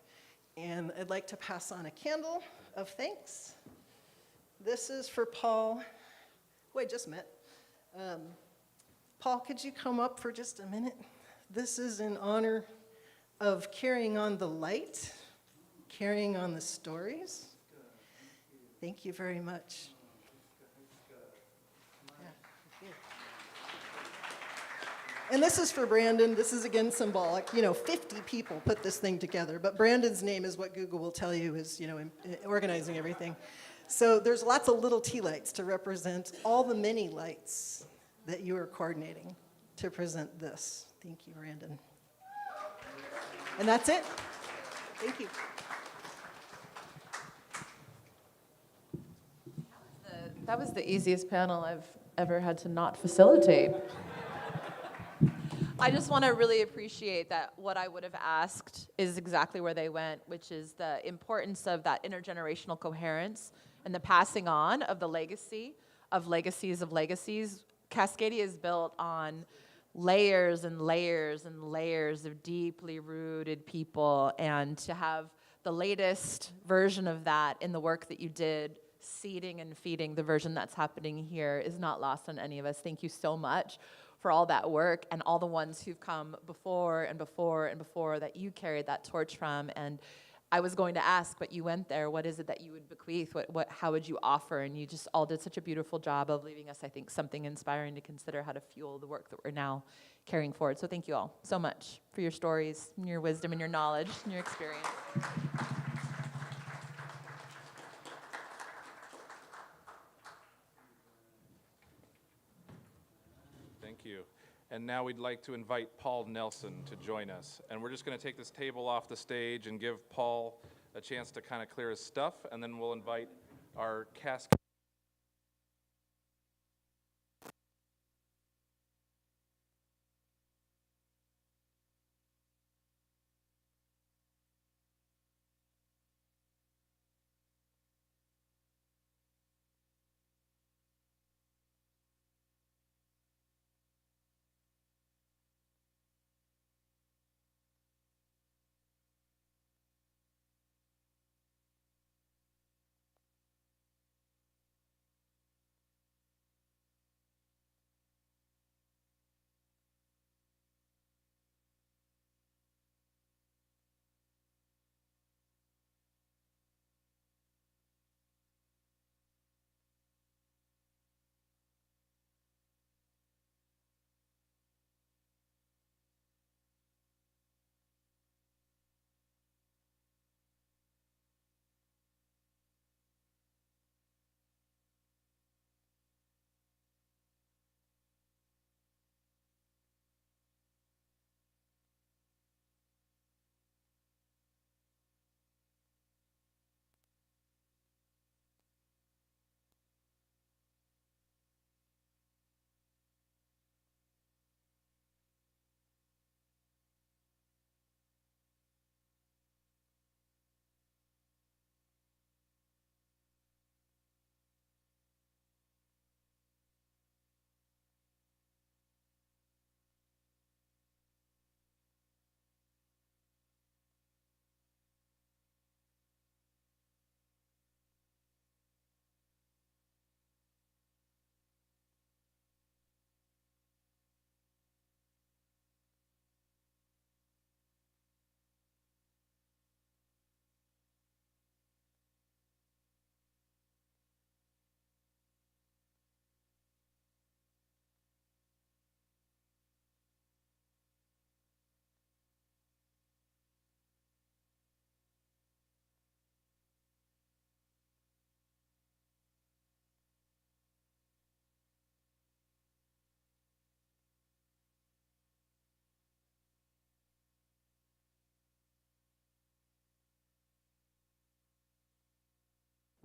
And I'd like to pass on a candle of thanks. This is for Paul, who I just met. Paul, could you come up for just a minute? This is in honor of carrying on the light, carrying on the stories. Thank you very much. And this is for Brandon. This is, again, symbolic. 50 people put this thing together, but Brandon's name is what Google will tell you is, organizing everything. So there's lots of little tea lights to represent all the many lights that you are coordinating to present this. Thank you, Brandon. And that's it. Thank you. That was the easiest panel I've ever had to not facilitate. I just want to really appreciate that what I would have asked is exactly where they went, which is the importance of that intergenerational coherence and the passing on of the legacy of legacies of legacies. Cascadia is built on layers and layers and layers of deeply rooted people, and to have the latest version of that in the work that you did, seeding and feeding the version that's happening here, is not lost on any of us. Thank you so much for all that work and all the ones who've come before and before and before that you carried that torch from. And I was going to ask, but you went there, what is it that you would bequeath? How would you offer? And you just all did such a beautiful job of leaving us, I think, something inspiring to consider how to fuel the work that we're now carrying forward. So thank you all so much for your stories, and your wisdom, and your knowledge, and your experience. Thank you. And now we'd like to invite Paul Nelson to join us. And we're just going to take this table off the stage and give Paul a chance to kind of clear his stuff, and then we'll invite our cast.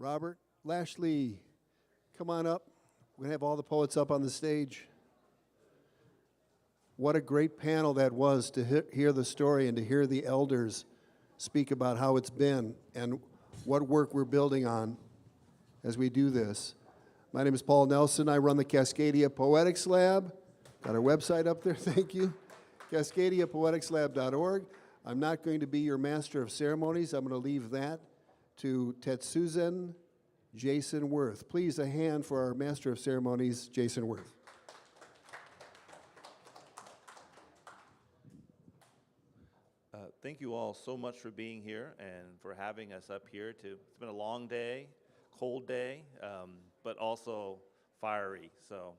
Robert, Lashley, come on up. We're going to have all the poets up on the stage. What a great panel that was to hear the story and to hear the elders speak about how it's been and what work we're building on as we do this. My name is Paul Nelson. I run the Cascadia Poetics Lab. Got our website up there, thank you. CascadiaPoeticsLab.org. I'm not going to be your master of ceremonies. I'm going to leave that to Tetsuzen Jason Worth. Please, a hand for our master of ceremonies, Jason Worth. Thank you all so much for being here and for having us up here. It's been a long day, cold day, but also fiery. So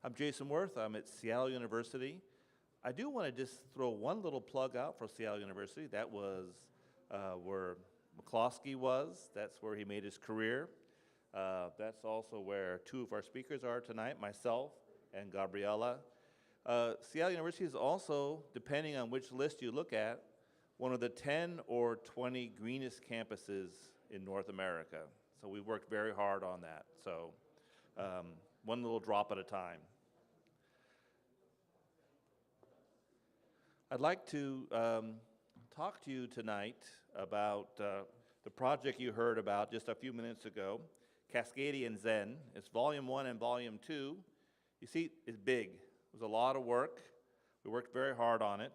I'm Jason Worth. I'm at Seattle University. I do want to just throw one little plug out for Seattle University. That was where McCloskey was. That's where he made his career. That's also where two of our speakers are tonight, myself and Gabriella. Seattle University is also, depending on which list you look at, one of the 10 or 20 greenest campuses in North America. So we worked very hard on that. So one little drop at a time. I'd like to talk to you tonight about the project you heard about just a few minutes ago, Cascadian Zen. It's Volume 1 and Volume 2. You see, it's big. It was a lot of work. We worked very hard on it.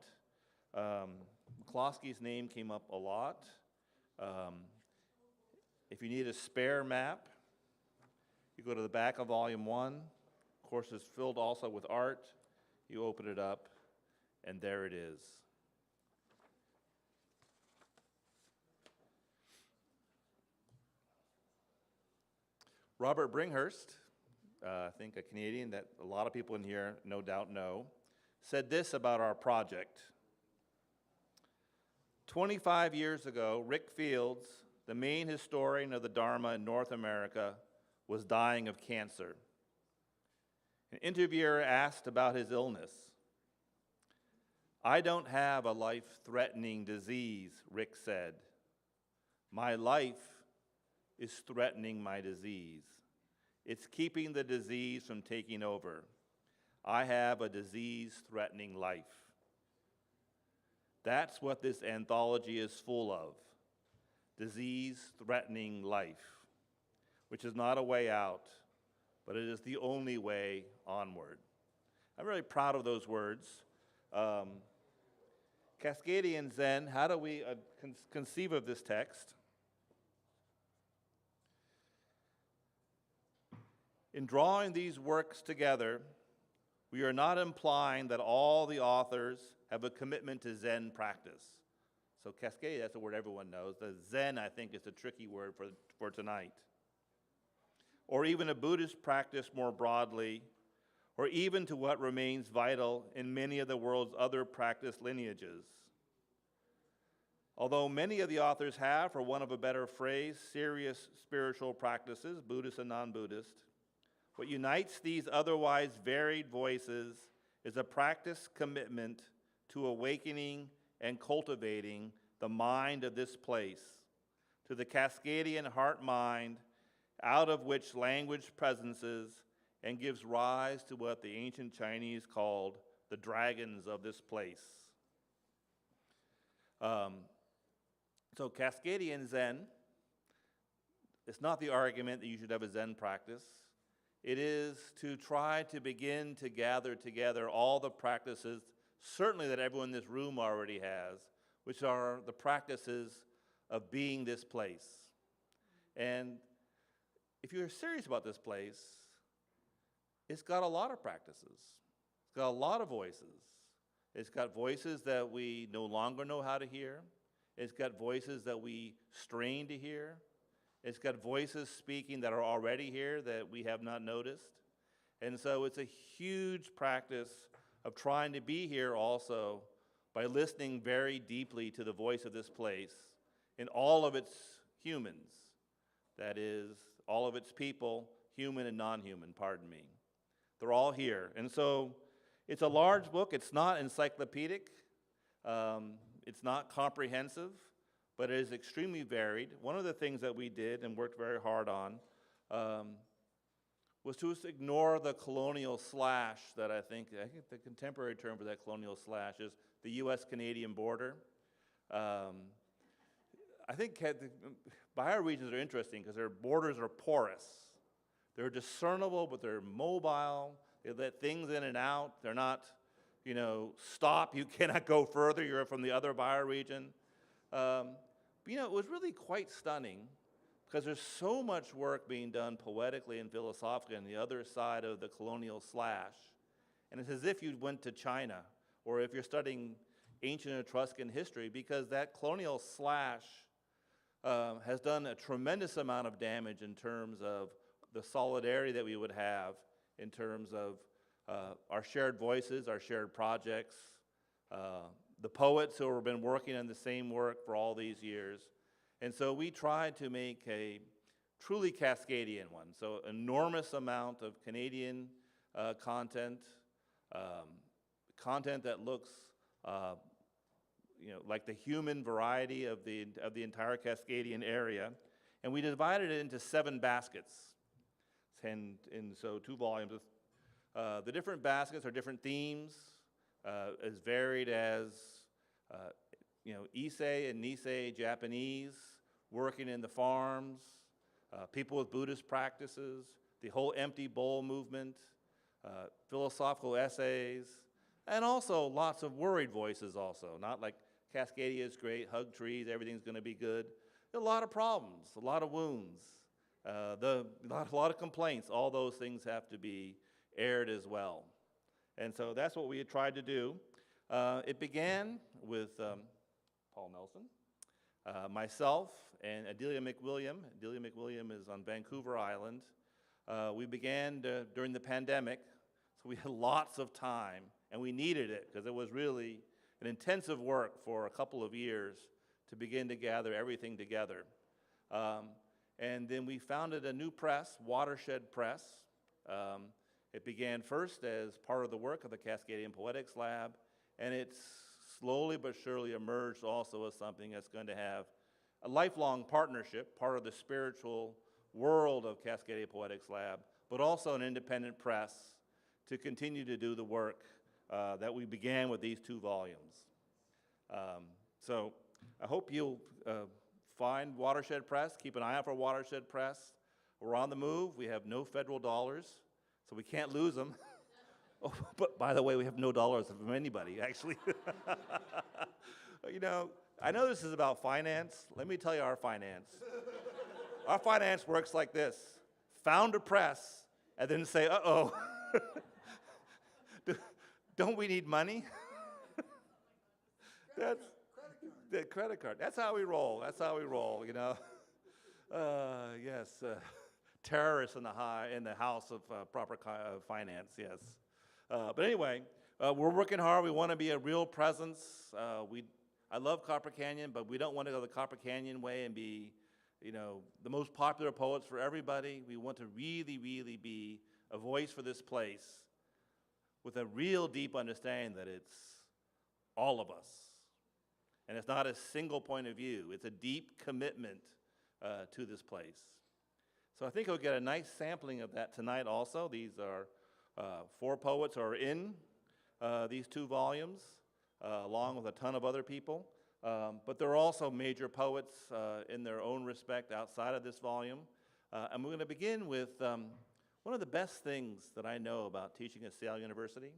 McCloskey's name came up a lot. If you need a spare map, you go to the back of Volume 1. Of course, it's filled also with art. You open it up, and there it is. Robert Bringhurst, I think a Canadian that a lot of people in here no doubt know, said this about our project. 25 years ago, Rick Fields, the main historian of the Dharma in North America, was dying of cancer. An interviewer asked about his illness. "I don't have a life-threatening disease," Rick said. "My life is threatening my disease. It's keeping the disease from taking over. I have a disease-threatening life." That's what this anthology is full of, disease-threatening life, which is not a way out, but it is the only way onward. I'm really proud of those words. Cascadian Zen, how do we conceive of this text? In drawing these works together, we are not implying that all the authors have a commitment to Zen practice. So Cascadia, that's a word everyone knows. The Zen, I think, is a tricky word for tonight. Or even a Buddhist practice more broadly, or even to what remains vital in many of the world's other practice lineages. Although many of the authors have, for want of a better phrase, serious spiritual practices, Buddhist and non-Buddhist, what unites these otherwise varied voices is a practice commitment to awakening and cultivating the mind of this place, to the Cascadian heart-mind, out of which language presences and gives rise to what the ancient Chinese called the dragons of this place. So Cascadian Zen, it's not the argument that you should have a Zen practice. It is to try to begin to gather together all the practices, certainly that everyone in this room already has, which are the practices of being this place. And if you're serious about this place, it's got a lot of practices. It's got a lot of voices. It's got voices that we no longer know how to hear. It's got voices that we strain to hear. It's got voices speaking that are already here that we have not noticed. And so it's a huge practice of trying to be here also by listening very deeply to the voice of this place in all of its humans. That is, all of its people, human and non-human, pardon me. They're all here. And so it's a large book. It's not encyclopedic. It's not comprehensive, but it is extremely varied. One of the things that we did and worked very hard on was to ignore the colonial slash that I think the contemporary term for that colonial slash is the U.S.-Canadian border. I think the bioregions are interesting because their borders are porous. They're discernible, but they're mobile. They let things in and out. They're not, stop, you cannot go further, you're from the other bioregion. But, it was really quite stunning because there's so much work being done poetically and philosophically on the other side of the colonial slash. And it's as if you went to China, or if you're studying ancient Etruscan history, because that colonial slash has done a tremendous amount of damage in terms of the solidarity that we would have, in terms of our shared voices, our shared projects, the poets who have been working on the same work for all these years. And so we tried to make a truly Cascadian one. So enormous amount of Canadian content, content that looks like the human variety of the entire Cascadian area. And we divided it into 7 baskets. And so 2 volumes. The different baskets are different themes, as varied as Issei and Nisei Japanese, working in the farms, people with Buddhist practices, the whole empty bowl movement, philosophical essays, and also lots of worried voices also, not like Cascadia is great, hug trees, everything's going to be good. There are a lot of problems, a lot of wounds, a lot of complaints. All those things have to be aired as well. And so that's what we had tried to do. It began with Paul Nelson, myself, and Adelia McWilliam. Adelia McWilliam is on Vancouver Island. We began during the pandemic, so we had lots of time, and we needed it because it was really an intensive work for a couple of years to begin to gather everything together. And then we founded a new press, Watershed Press. It began first as part of the work of the Cascadian Poetics Lab, and it's slowly but surely emerged also as something that's going to have a lifelong partnership, part of the spiritual world of Cascadia Poetics Lab, but also an independent press to continue to do the work that we began with these 2 volumes. So I hope you'll find Watershed Press. Keep an eye out for Watershed Press. We're on the move. We have no federal dollars, so we can't lose them. Oh, but by the way, we have no dollars from anybody, actually. I know this is about finance. Let me tell you our finance. Our finance works like this. Found a press, and then say, uh-oh. Don't we need money? That's the credit card. That's how we roll. That's how we roll, Yes, terrorists in the house of proper finance, yes. But anyway, we're working hard. We want to be a real presence. I love Copper Canyon, but we don't want to go the Copper Canyon way and be, the most popular poets for everybody. We want to really, really be a voice for this place with a real deep understanding that it's all of us. And it's not a single point of view. It's a deep commitment to this place. So I think we'll get a nice sampling of that tonight also. These are 4 poets who are in these 2 volumes, along with a ton of other people. But there are also major poets in their own respect outside of this volume. And we're going to begin with one of the best things that I know about teaching at Seattle University.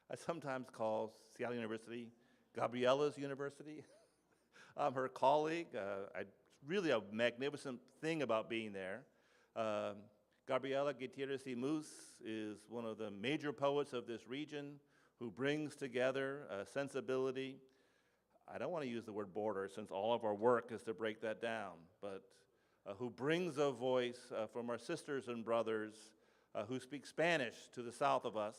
I sometimes call Seattle University Gabriella's University. I'm her colleague. Really a magnificent thing about being there. Gabriela Gutierrez y Mus is one of the major poets of this region who brings together a sensibility. I don't want to use the word border since all of our work is to break that down, but who brings a voice from our sisters and brothers who speak Spanish to the south of us.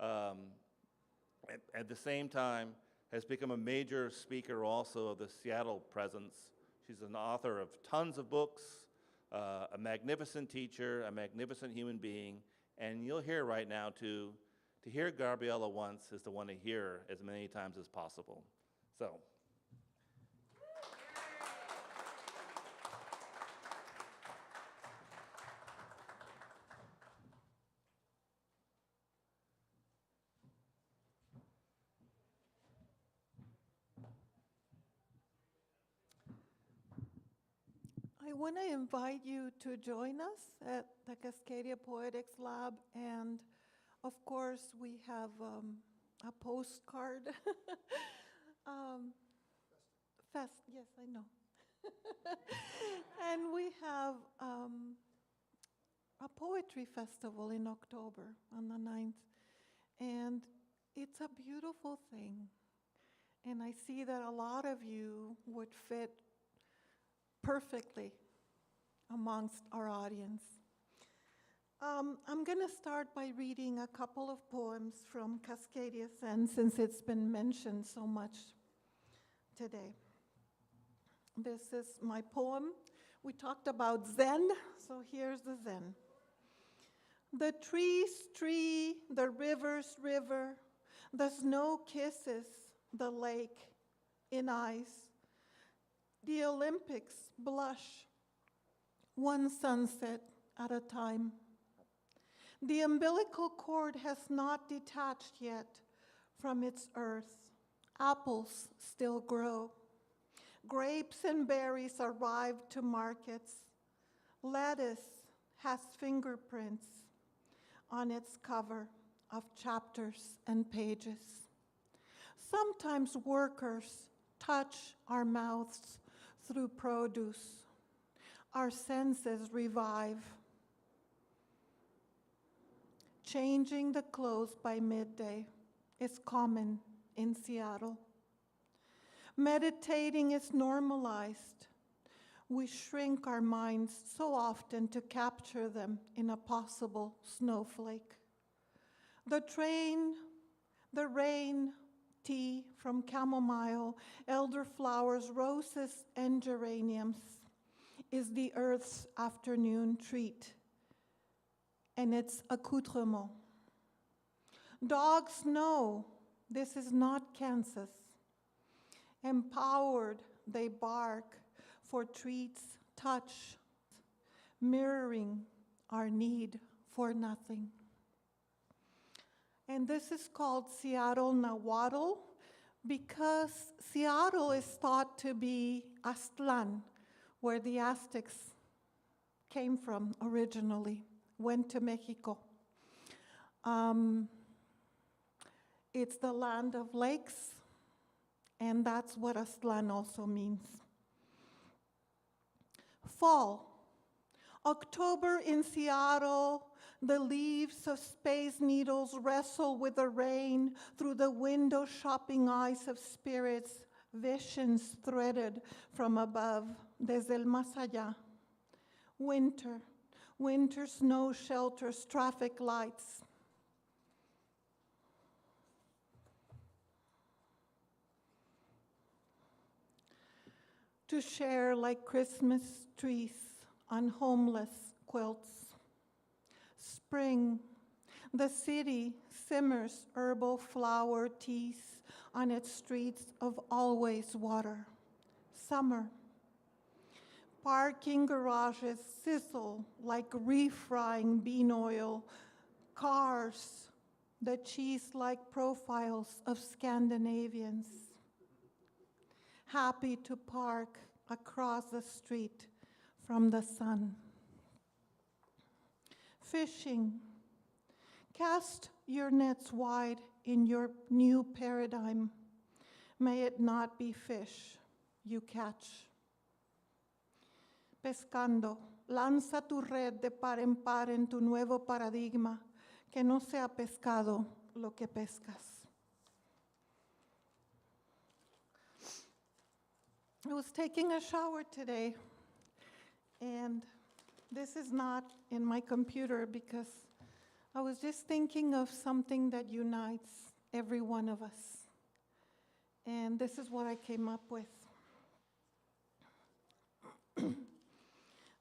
At the same time, has become a major speaker also of the Seattle presence. She's an author of tons of books, a magnificent teacher, a magnificent human being, and you'll hear right now to hear Gabriela once is to want to hear her as many times as possible. So. I want to invite you to join us at the Cascadia Poetics Lab, and of course, we have a postcard. Yes, I know. And we have a poetry festival in October on the 9th, and it's a beautiful thing. And I see that a lot of you would fit perfectly amongst our audience. I'm going to start by reading a couple of poems from Cascadia Zen, since it's been mentioned so much today. This is my poem. We talked about Zen, so here's the Zen. The tree's tree, the river's river, the snow kisses the lake in ice. The Olympics blush, one sunset at a time. The umbilical cord has not detached yet from its earth. Apples still grow. Grapes and berries arrive to markets. Lettuce has fingerprints on its cover of chapters and pages. Sometimes workers touch our mouths through produce. Our senses revive. Changing the clothes by midday is common in Seattle. Meditating is normalized. We shrink our minds so often to capture them in a possible snowflake. The rain, tea from chamomile, elderflowers, roses, and geraniums is the earth's afternoon treat, and its accoutrement. Dogs know this is not Kansas. Empowered, they bark for treats, touch, mirroring our need for nothing. And this is called Seattle Nahuatl because Seattle is thought to be Aztlan, where the Aztecs came from originally, went to Mexico. It's the land of lakes, and that's what Aztlan also means. Fall. October in Seattle, the leaves of space needles wrestle with the rain through the window shopping eyes of spirits, visions threaded from above, desde el más allá. Winter snow shelters, traffic lights. To share like Christmas trees on homeless quilts. Spring, the city simmers herbal flower teas on its streets of always water. Summer, parking garages sizzle like refrying bean oil. Cars, the cheese-like profiles of Scandinavians. Happy to park across the street from the sun. Fishing. Cast your nets wide in your new paradigm. May it not be fish you catch. Pescando. Lanza tu red de par en par en tu nuevo paradigma, que no sea pescado lo que pescas. I was taking a shower today, and this is not in my computer because I was just thinking of something that unites every one of us. And this is what I came up with.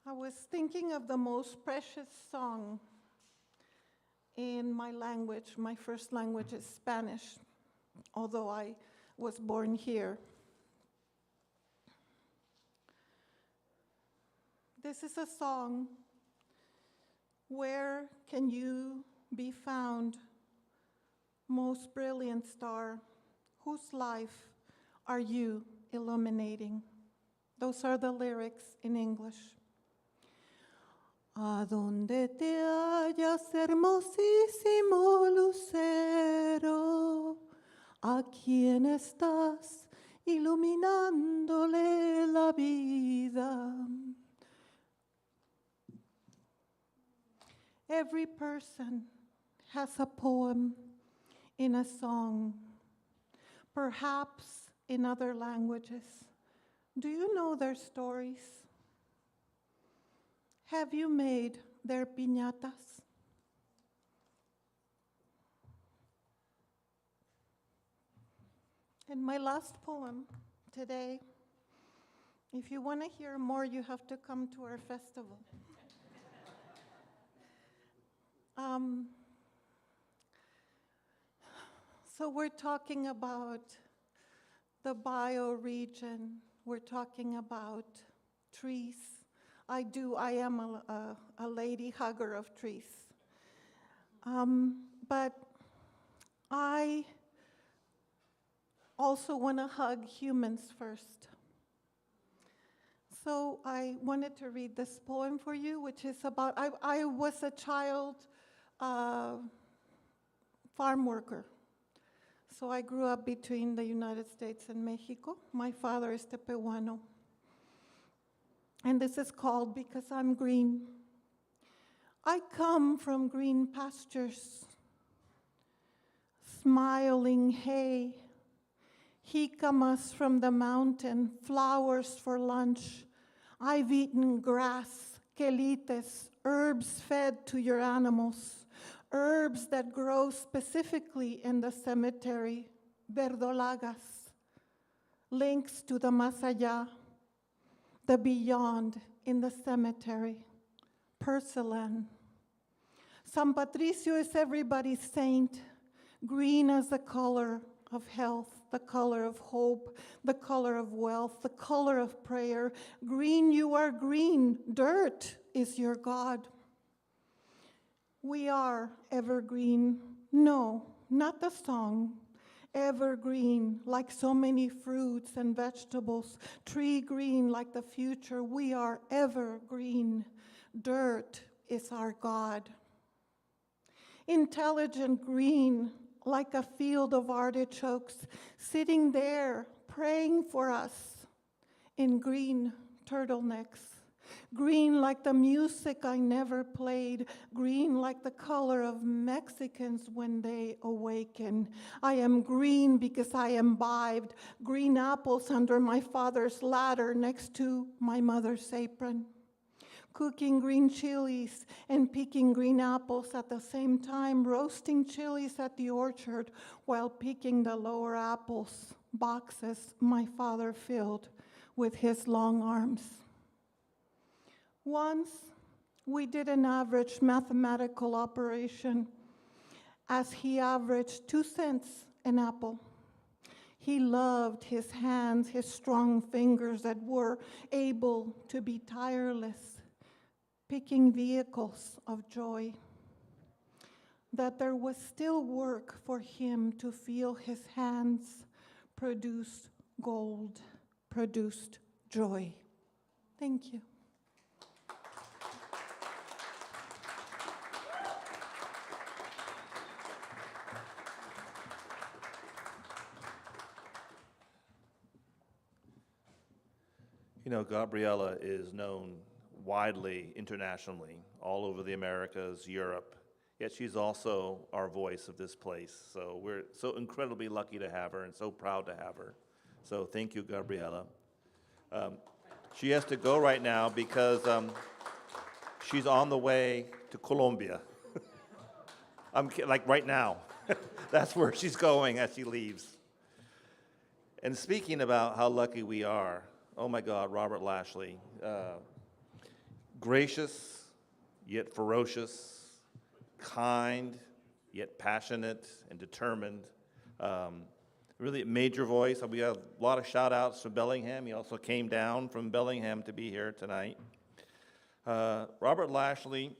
I was thinking of the most precious song in my language. My first language is Spanish, although I was born here. This is a song, Where Can You Be Found, Most Brilliant Star, Whose Life Are You Illuminating? Those are the lyrics in English. A donde te hallas, hermosísimo lucero, a quien estás iluminándole la vida. Every person has a poem in a song, perhaps in other languages. Do you know their stories? Have you made their piñatas? And my last poem today, if you want to hear more, you have to come to our festival. So we're talking about the bioregion. We're talking about trees. I am a lady hugger of trees. But I also want to hug humans first. So I wanted to read this poem for you, which is about, I was a child farm worker. So I grew up between the United States and Mexico. My father is Tepehuano. And this is called Because I'm Green. I come from green pastures, smiling hay, jicamas from the mountain, flowers for lunch. I've eaten grass, quelites, herbs fed to your animals, herbs that grow specifically in the cemetery, verdolagas, links to the más allá, the beyond in the cemetery, porcelain. San Patricio is everybody's saint, green as the color of health, the color of hope, the color of wealth, the color of prayer. Green, you are green. Dirt is your God. We are evergreen. No, not the song. Evergreen, like so many fruits and vegetables. Tree green, like the future. We are evergreen. Dirt is our God. Intelligent green, like a field of artichokes, sitting there praying for us in green turtlenecks. Green like the music I never played, green like the color of Mexicans when they awaken. I am green because I imbibed green apples under my father's ladder next to my mother's apron. Cooking green chilies and picking green apples at the same time, roasting chilies at the orchard while picking the lower apples, boxes my father filled with his long arms. Once, we did an average mathematical operation as he averaged 2 cents an apple. He loved his hands, his strong fingers that were able to be tireless, picking vehicles of joy. That there was still work for him to feel his hands produced gold, produced joy. Thank you. You know, Gabriela is known widely internationally, all over the Americas, Europe, yet she's also our voice of this place. So we're so incredibly lucky to have her and so proud to have her. So thank you, Gabriela. She has to go right now because she's on the way to Colombia. Like right now. That's where she's going as she leaves. And speaking about how lucky we are, oh my God, Robert Lashley, gracious yet ferocious, kind yet passionate and determined. Really a major voice. We have a lot of shout outs from Bellingham. He also came down from Bellingham to be here tonight. Robert Lashley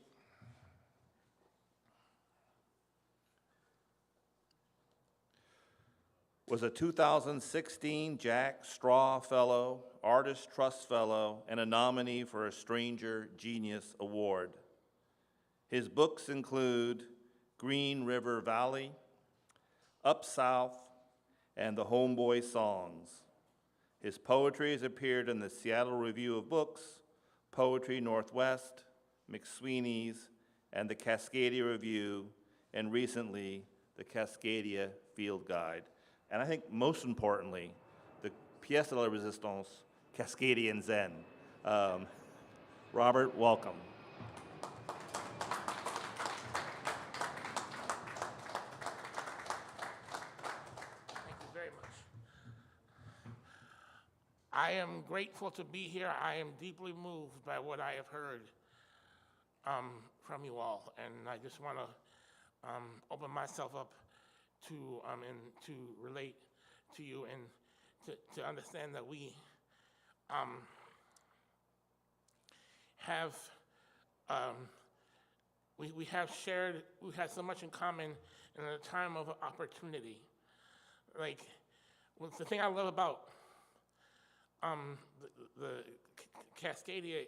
was a 2016 Jack Straw Fellow, Artist Trust Fellow, and a nominee for a Stranger Genius Award. His books include Green River Valley, Up South, and the Homeboy Songs. His poetry has appeared in the Seattle Review of Books, Poetry Northwest, McSweeney's, and the Cascadia Review, and recently, the Cascadia Field Guide. And I think most importantly, the pièce de la résistance, Cascadian Zen. Robert, welcome. Thank you very much. I am grateful to be here. I am deeply moved by what I have heard from you all, and I just want to open myself up to and to relate to you and to understand that we have we have so much in common in a time of opportunity. Like, what's the thing I love about the Cascadia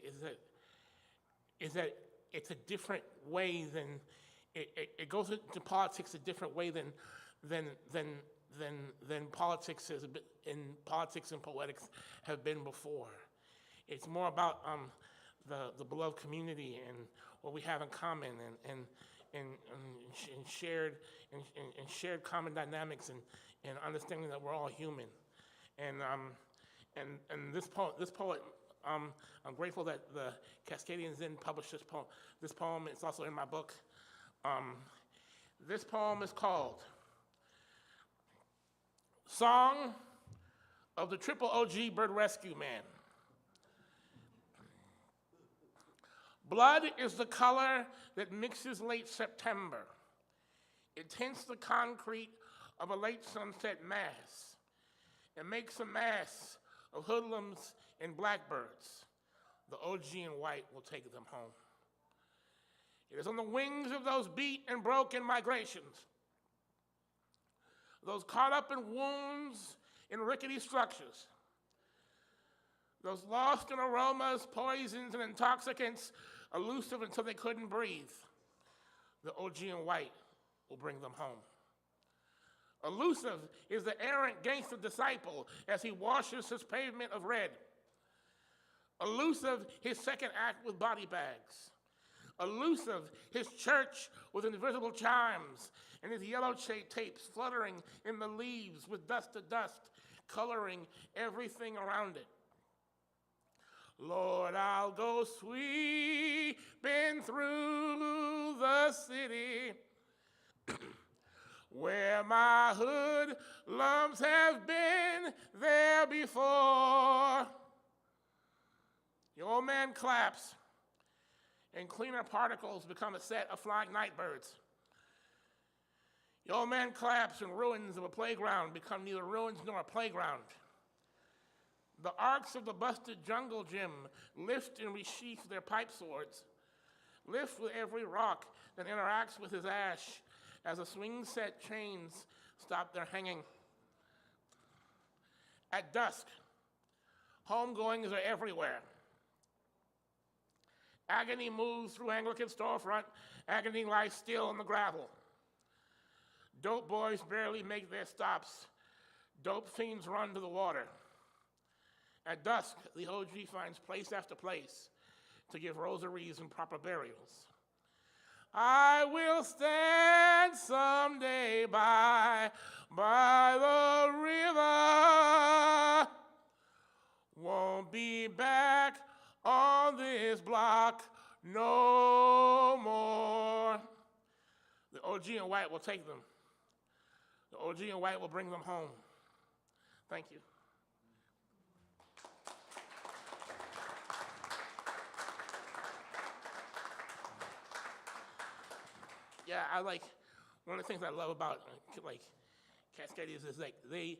is that it's a different way than it goes into politics a different way than politics is in politics and poetics have been before. It's more about the beloved community and what we have in common and shared common dynamics and understanding that we're all human. And this poet, I'm grateful that the Cascadian Zen published this poem. This poem is also in my book. This poem is called Song of the Triple OG Bird Rescue Man. Blood is the color that mixes late September. It tints the concrete of a late sunset mass. It makes a mass of hoodlums and blackbirds. The OG in white will take them home. It is on the wings of those beat and broken migrations, those caught up in wounds in rickety structures, those lost in aromas, poisons, and intoxicants, elusive until they couldn't breathe. The OG in white will bring them home. Elusive is the errant gangster disciple as he washes his pavement of red. Elusive, his second act with body bags. Elusive, his church with invisible chimes and his yellow tapes fluttering in the leaves with dust to dust, coloring everything around it. Lord, I'll go sweeping through the city where my hoodlums have been there before. The old man claps, and cleaner particles become a set of flying nightbirds. The old man claps, and ruins of a playground become neither ruins nor a playground. The arcs of the busted jungle gym lift and resheath their pipe swords, lift with every rock that interacts with his ash as the swing set chains stop their hanging. At dusk, homegoings are everywhere. Agony moves through Anglican storefront. Agony lies still on the gravel. Dope boys barely make their stops. Dope fiends run to the water. At dusk, the OG finds place after place to give rosaries and proper burials. I will stand someday by the river. Won't be back on this block no more. The OG in white will take them. The OG in white will bring them home. Thank you. Yeah, I like, one of the things I love about like Cascadians is like they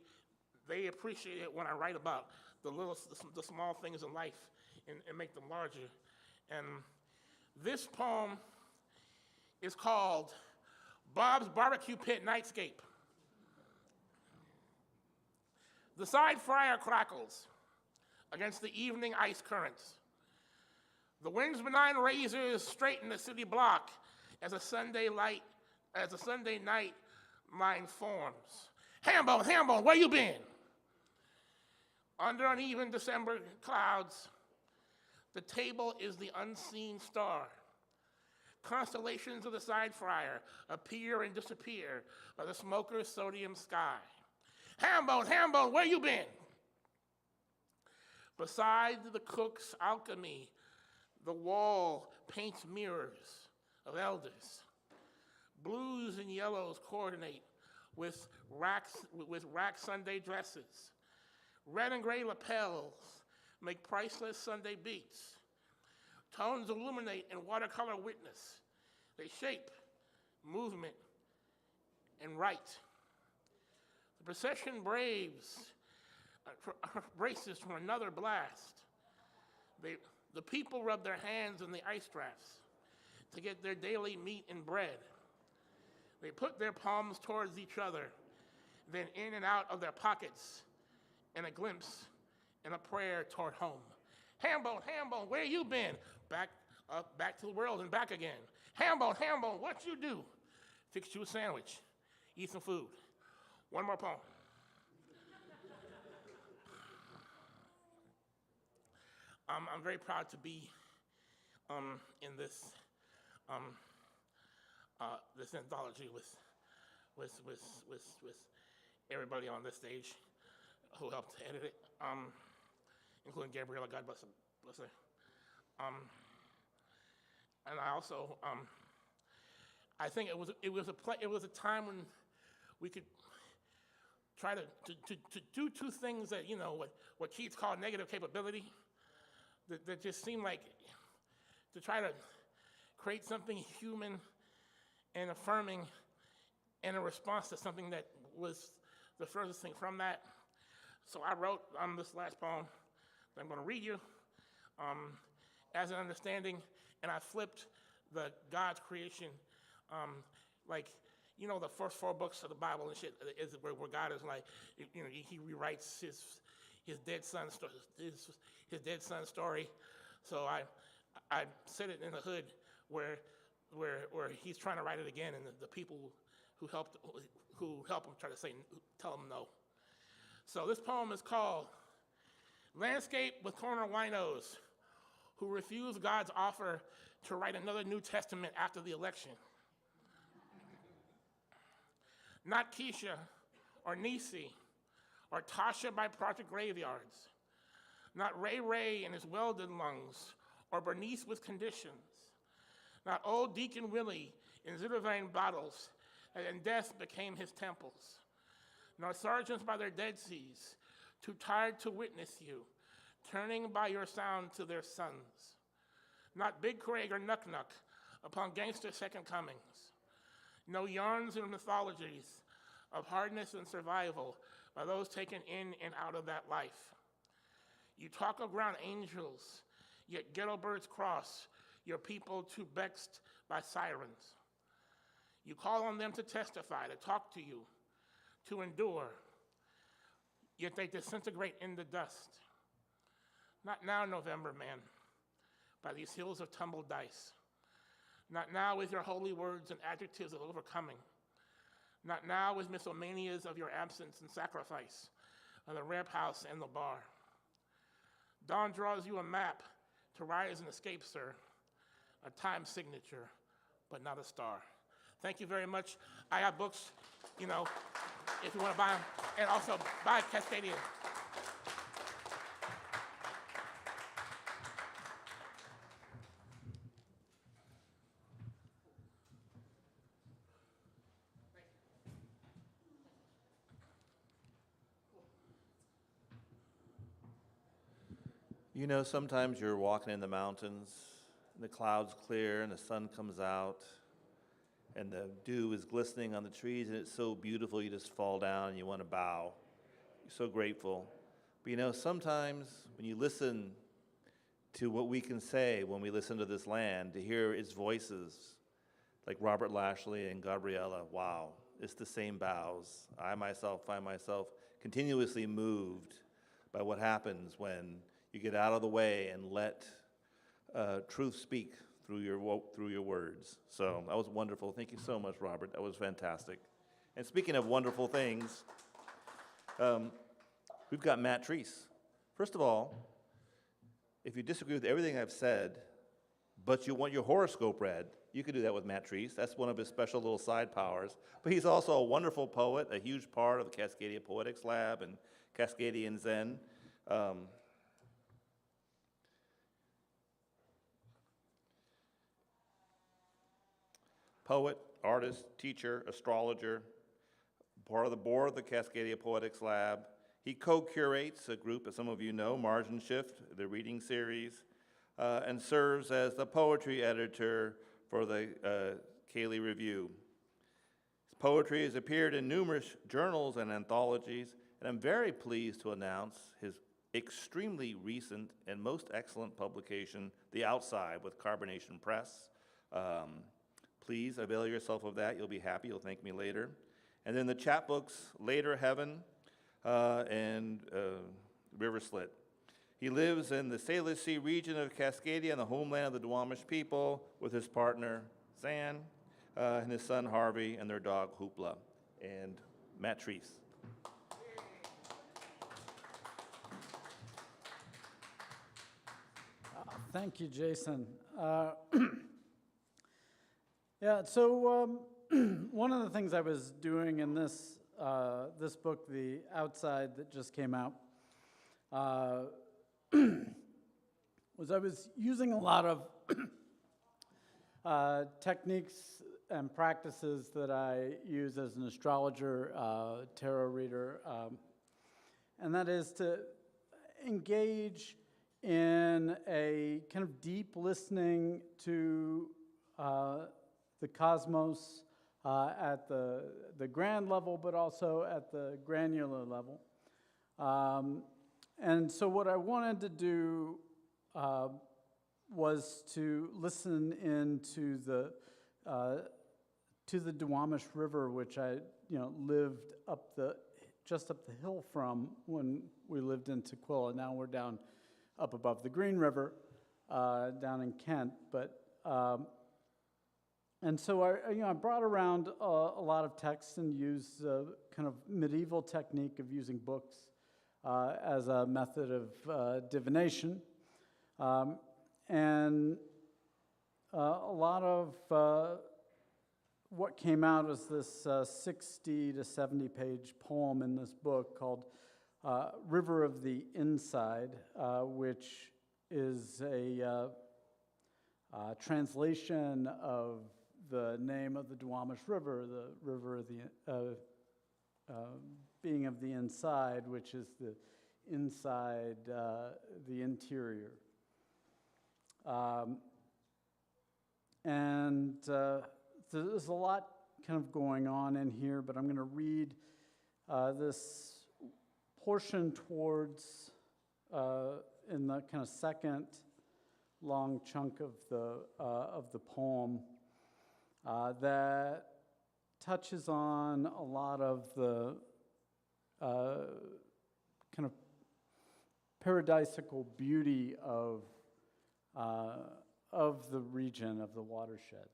appreciate it when I write about the small things in life and make them larger. And this poem is called Bob's Barbecue Pit Nightscape. The side fryer crackles against the evening ice currents. The wind's benign razors straighten the city block as a Sunday night line forms. Hambone, where you been? Under uneven December clouds, the table is the unseen star. Constellations of the side fryer appear and disappear by the smoker's sodium sky. Hambone, where you been? Beside the cook's alchemy, the wall paints mirrors of elders. Blues and yellows coordinate with rack Sunday dresses. Red and gray lapels make priceless Sunday beats. Tones illuminate in watercolor witness. They shape movement and right. The procession braces for another blast. The people rub their hands in the ice drafts to get their daily meat and bread. They put their palms towards each other, then in and out of their pockets in a glimpse and a prayer toward home. Hambone, where you been? Back to the world and back again. Hambone, what you do? Fix you a sandwich, eat some food. One more poem. I'm very proud to be in this this anthology with everybody on this stage who helped edit it, including Gabriella, God bless her. And I also, I think it was a time when we could try to do two things that, you know, what Keats called negative capability, that just seemed like to try to create something human and affirming in a response to something that was the furthest thing from that. So I wrote this last poem that I'm going to read you as an understanding, and I flipped the God's creation, like, you know, the first 4 books of the Bible and shit is where God is like, you know, he rewrites his dead son's story. So I set it in the hood where he's trying to write it again, and the people who help him tell him no. So this poem is called Landscape with Corner Winos Who Refuse God's Offer to Write Another New Testament After the Election. Not Keisha or Nisi or Tasha by Project Graveyards. Not Ray and his welded lungs or Bernice with conditions. Not old Deacon Willie in Zittervein bottles, and death became his temples. Nor sergeants by their dead seas, too tired to witness you, turning by your sound to their sons. Not Big Craig or Nuck upon gangster second comings. No yarns and mythologies of hardness and survival by those taken in and out of that life. You talk of ground angels, yet ghetto birds cross your people too vexed by sirens. You call on them to testify, to talk to you, to endure, yet they disintegrate in the dust. Not now, November man, by these hills of tumbled dice. Not now with your holy words and adjectives of overcoming. Not now with misomanias of your absence and sacrifice of the rep house and the bar. Dawn draws you a map to rise and escape, sir. A time signature, but not a star. Thank you very much. I have books, you know, if you want to buy them. And also, buy Cascadian. You know, sometimes you're walking in the mountains, and the clouds clear, and the sun comes out, and the dew is glistening on the trees, and it's so beautiful you just fall down and you want to bow. You're so grateful. But you know, sometimes when you listen to what we can say when we listen to this land, to hear its voices, like Robert Lashley and Gabriella, wow, it's the same bows. I myself find myself continuously moved by what happens when you get out of the way and let truth speak through your words. So that was wonderful. Thank you so much, Robert. That was fantastic. And speaking of wonderful things, we've got Matt Treese. First of all, if you disagree with everything I've said, but you want your horoscope read, you can do that with Matt Treese. That's one of his special little side powers. But he's also a wonderful poet, a huge part of the Cascadia Poetics Lab and Cascadian Zen. Poet, artist, teacher, astrologer, part of the board of the Cascadia Poetics Lab. He co-curates a group, as some of you know, Margin Shift, the reading series, and serves as the poetry editor for the Cayley Review. His poetry has appeared in numerous journals and anthologies, and I'm very pleased to announce his extremely recent and most excellent publication, The Outside, with Carbonation Press. Please avail yourself of that. You'll be happy. You'll thank me later. And then the chapbooks, Later Heaven and River Slit. He lives in the Salish Sea region of Cascadia and the homeland of the Duwamish people with his partner, Zan, and his son, Harvey, and their dog, Hoopla, and Matt Treese. Thank you, Jason. Yeah, so one of the things I was doing in this book, The Outside, that just came out, was I was using a lot of techniques and practices that I use as an astrologer, tarot reader, and that is to engage in a kind of deep listening to the cosmos at the grand level, but also at the granular level. And so what I wanted to do was to listen into the Duwamish River, which I lived just up the hill from when we lived in Tequila. Now we're down up above the Green River, down in Kent. But and so I brought around a lot of texts and used a kind of medieval technique of using books as a method of divination. And a lot of what came out was this 60 to 70 page poem in this book called River of the Inside, which is a translation of the name of the Duwamish River, the river of the being of the inside, which is the inside, the interior. And there's a lot kind of going on in here, but I'm going to read this portion towards in the kind of second long chunk of the poem that touches on a lot of the kind of paradisical beauty of the region, of the watershed.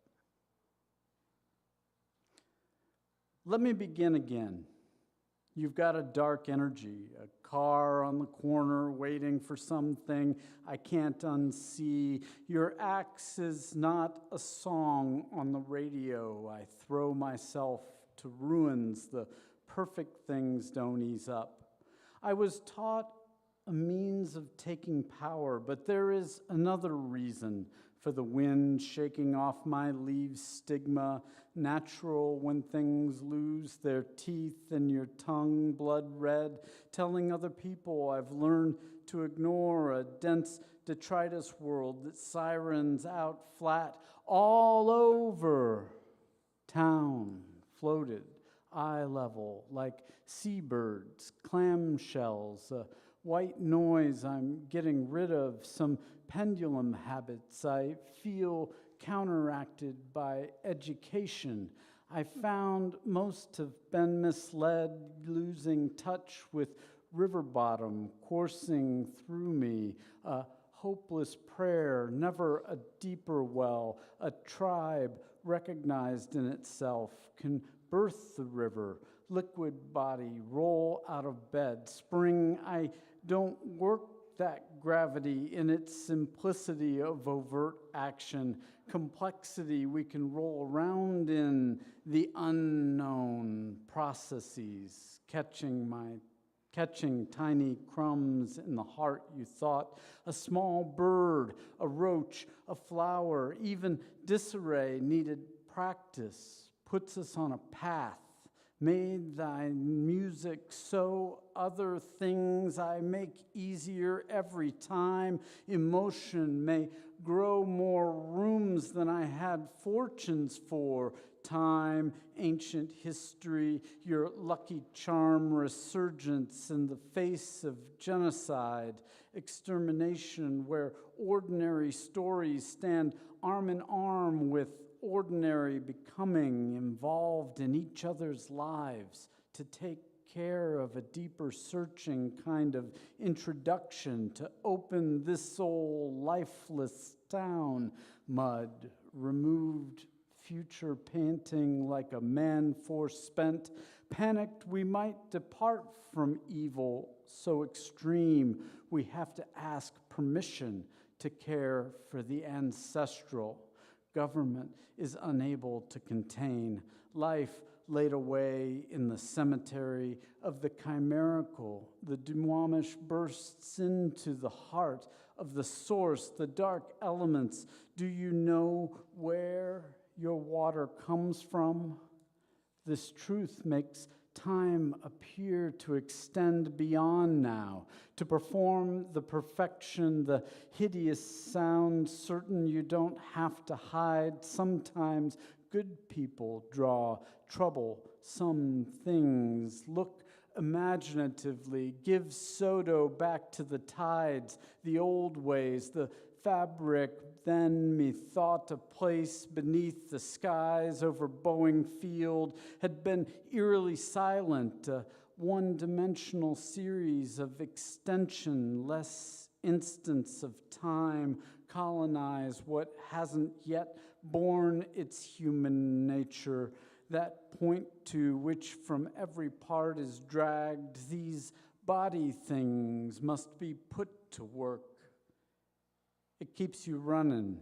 Let me begin again. You've got a dark energy, a car on the corner waiting for something I can't unsee. Your axe is not a song on the radio. I throw myself to ruins. The perfect things don't ease up. I was taught a means of taking power, but there is another reason for the wind shaking off my leaves stigma, natural when things lose their teeth and your tongue blood red, telling other people I've learned to ignore a dense detritus world that sirens out flat all over town, floated eye level like seabirds, clamshells, a white noise I'm getting rid of, some pendulum habits I feel counteracted by education. I found most have been misled, losing touch with river bottom coursing through me, a hopeless prayer, never a deeper well, a tribe recognized in itself can birth the river, liquid body, roll out of bed. Spring, I don't work that gravity in its simplicity of overt action, complexity we can roll around in the unknown processes, catching tiny crumbs in the heart you thought, a small bird, a roach, a flower, even disarray needed practice, puts us on a path. Made thy music so other things I make easier every time. Emotion may grow more rooms than I had fortunes for. Time, ancient history, your lucky charm, resurgence in the face of genocide, extermination, where ordinary stories stand arm in arm with ordinary becoming, involved in each other's lives, to take care of a deeper searching kind of introduction, to open this old lifeless town, mud, removed future panting like a man forespent, panicked we might depart from evil so extreme we have to ask permission to care for the ancestral. Government is unable to contain. Life laid away in the cemetery of the chimerical. The Duwamish bursts into the heart of the source, the dark elements. Do you know where your water comes from? This truth makes time appear to extend beyond now, to perform the perfection, the hideous sound, certain you don't have to hide. Sometimes good people draw trouble, some things. Look imaginatively, give Soto back to the tides, the old ways, the fabric then methought a place beneath the skies over Boeing Field had been eerily silent, a one-dimensional series of extension, less instance of time, colonize what hasn't yet borne its human nature, that point to which from every part is dragged, these body things must be put to work. It keeps you running,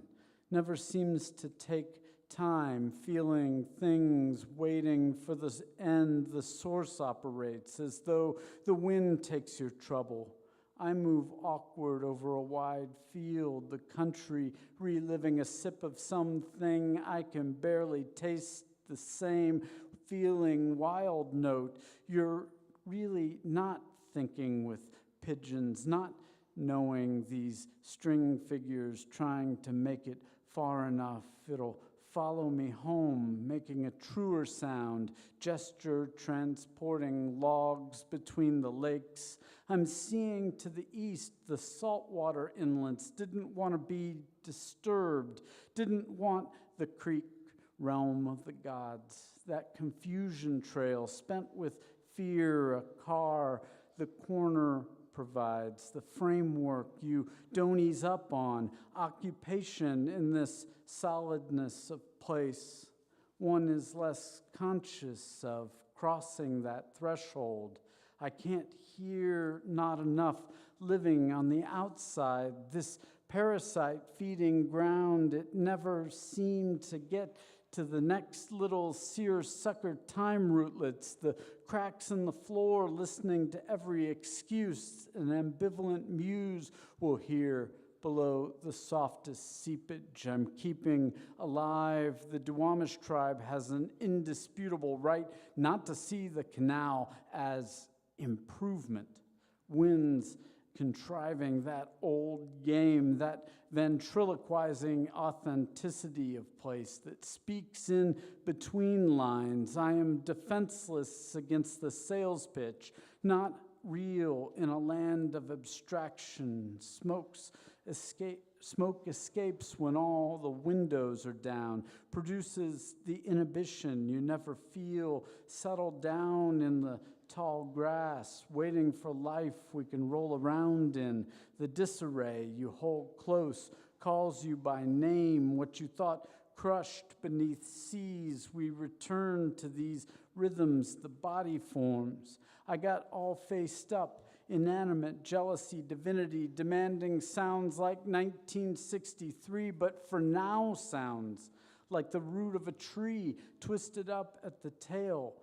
never seems to take time, feeling things, waiting for the end. The source operates as though the wind takes your trouble. I move awkward over a wide field, the country reliving a sip of something I can barely taste, the same feeling, wild note. You're really not thinking with pigeons, not knowing these string figures trying to make it far enough. It'll follow me home, making a truer sound, gesture transporting logs between the lakes. I'm seeing to the east the saltwater inlets, didn't want to be disturbed, didn't want the creek realm of the gods. That confusion trail spent with fear, a car, the corner provides, the framework you don't ease up on, occupation in this solidness of place. One is less conscious of crossing that threshold. I can't hear not enough living on the outside, this parasite feeding ground. It never seemed to get to the next little seersucker time rootlets, the cracks in the floor, listening to every excuse an ambivalent muse will hear below the softest seepage. I'm keeping alive. The Duwamish tribe has an indisputable right not to see the canal as improvement. Winds contriving that old game, that ventriloquizing authenticity of place that speaks in between lines. I am defenseless against the sales pitch, not real in a land of abstraction. Smoke escapes when all the windows are down, produces the inhibition you never feel, settle down in the tall grass, waiting for life we can roll around in. The disarray you hold close calls you by name. What you thought crushed beneath seas, we return to these rhythms the body forms. I got all faced up, inanimate jealousy, divinity, demanding sounds like 1963, but for now sounds like the root of a tree twisted up at the tail.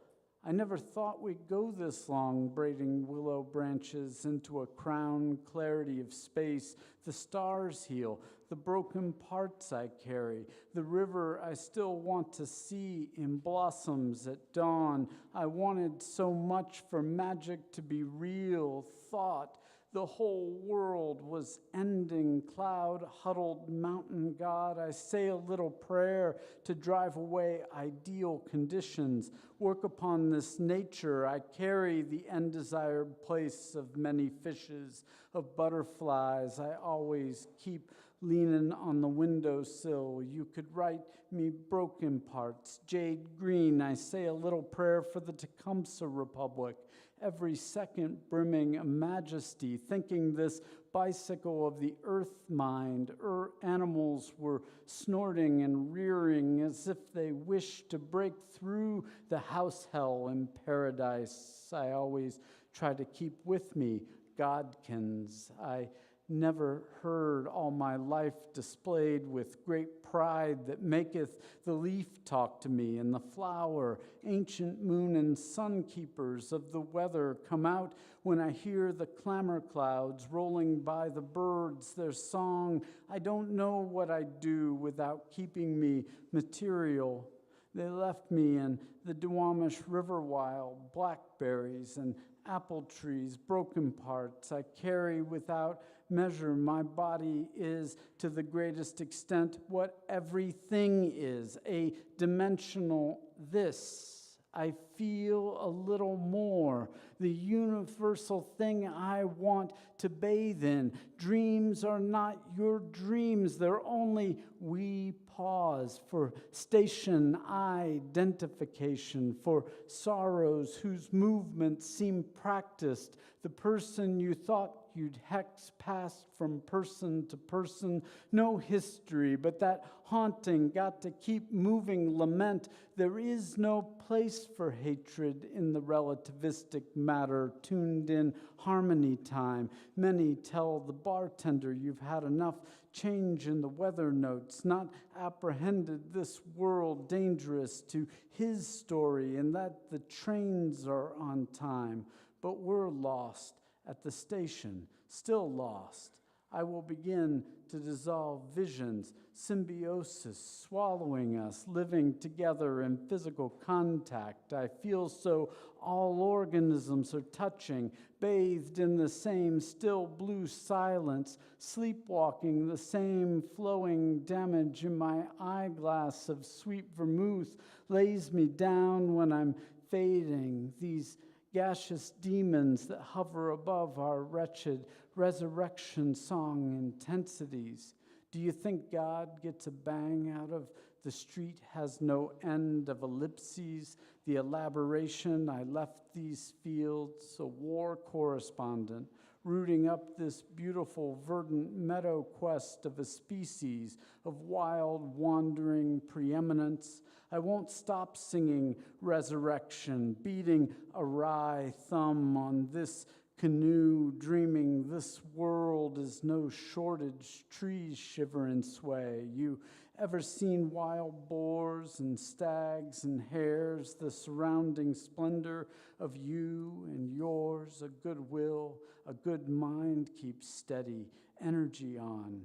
I never thought we'd go this long, braiding willow branches into a crown clarity of space. The stars heal, the broken parts I carry, the river I still want to see in blossoms at dawn. I wanted so much for magic to be real, thought the whole world was ending. Cloud huddled mountain god, I say a little prayer to drive away ideal conditions. Work upon this nature, I carry the undesired place of many fishes, of butterflies. I always keep leaning on the windowsill. You could write me broken parts, jade green. I say a little prayer for the Tecumseh Republic. Every second brimming a majesty, thinking this bicycle of the earth mind. Animals were snorting and rearing as if they wished to break through the house hell in paradise. I always try to keep with me Godkins. I never heard all my life displayed with great pride that maketh the leaf talk to me and the flower. Ancient moon and sun keepers of the weather come out when I hear the clamor clouds rolling by the birds, their song. I don't know what I'd do without keeping me material. They left me in the Duwamish River wild, blackberries and apple trees, broken parts I carry without measure. My body is, to the greatest extent, what everything is, a dimensional this. I feel a little more, the universal thing I want to bathe in. Dreams are not your dreams, they're only we pause for station identification, for sorrows whose movements seem practiced. The person you thought you'd hex passed from person to person. No history, but that haunting got to keep moving lament. There is no place for hatred in the relativistic matter, tuned in harmony time. Many tell the bartender you've had enough. Change in the weather notes, not apprehended this world dangerous to his story, and that the trains are on time. But we're lost at the station, still lost. I will begin to dissolve visions, symbiosis swallowing us, living together in physical contact. I feel so all organisms are touching, bathed in the same still blue silence, sleepwalking the same flowing damage in my eyeglass of sweet vermouth lays me down when I'm fading. These gaseous demons that hover above our wretched resurrection song intensities. Do you think God gets a bang out of the street has no end of ellipses? The elaboration, I left these fields, a war correspondent, rooting up this beautiful verdant meadow quest of a species of wild wandering preeminence. I won't stop singing resurrection, beating a wry thumb on this canoe, dreaming this world is no shortage, trees shiver and sway. You ever seen wild boars and stags and hares, the surrounding splendor of you and yours, a good will, a good mind keeps steady, energy on,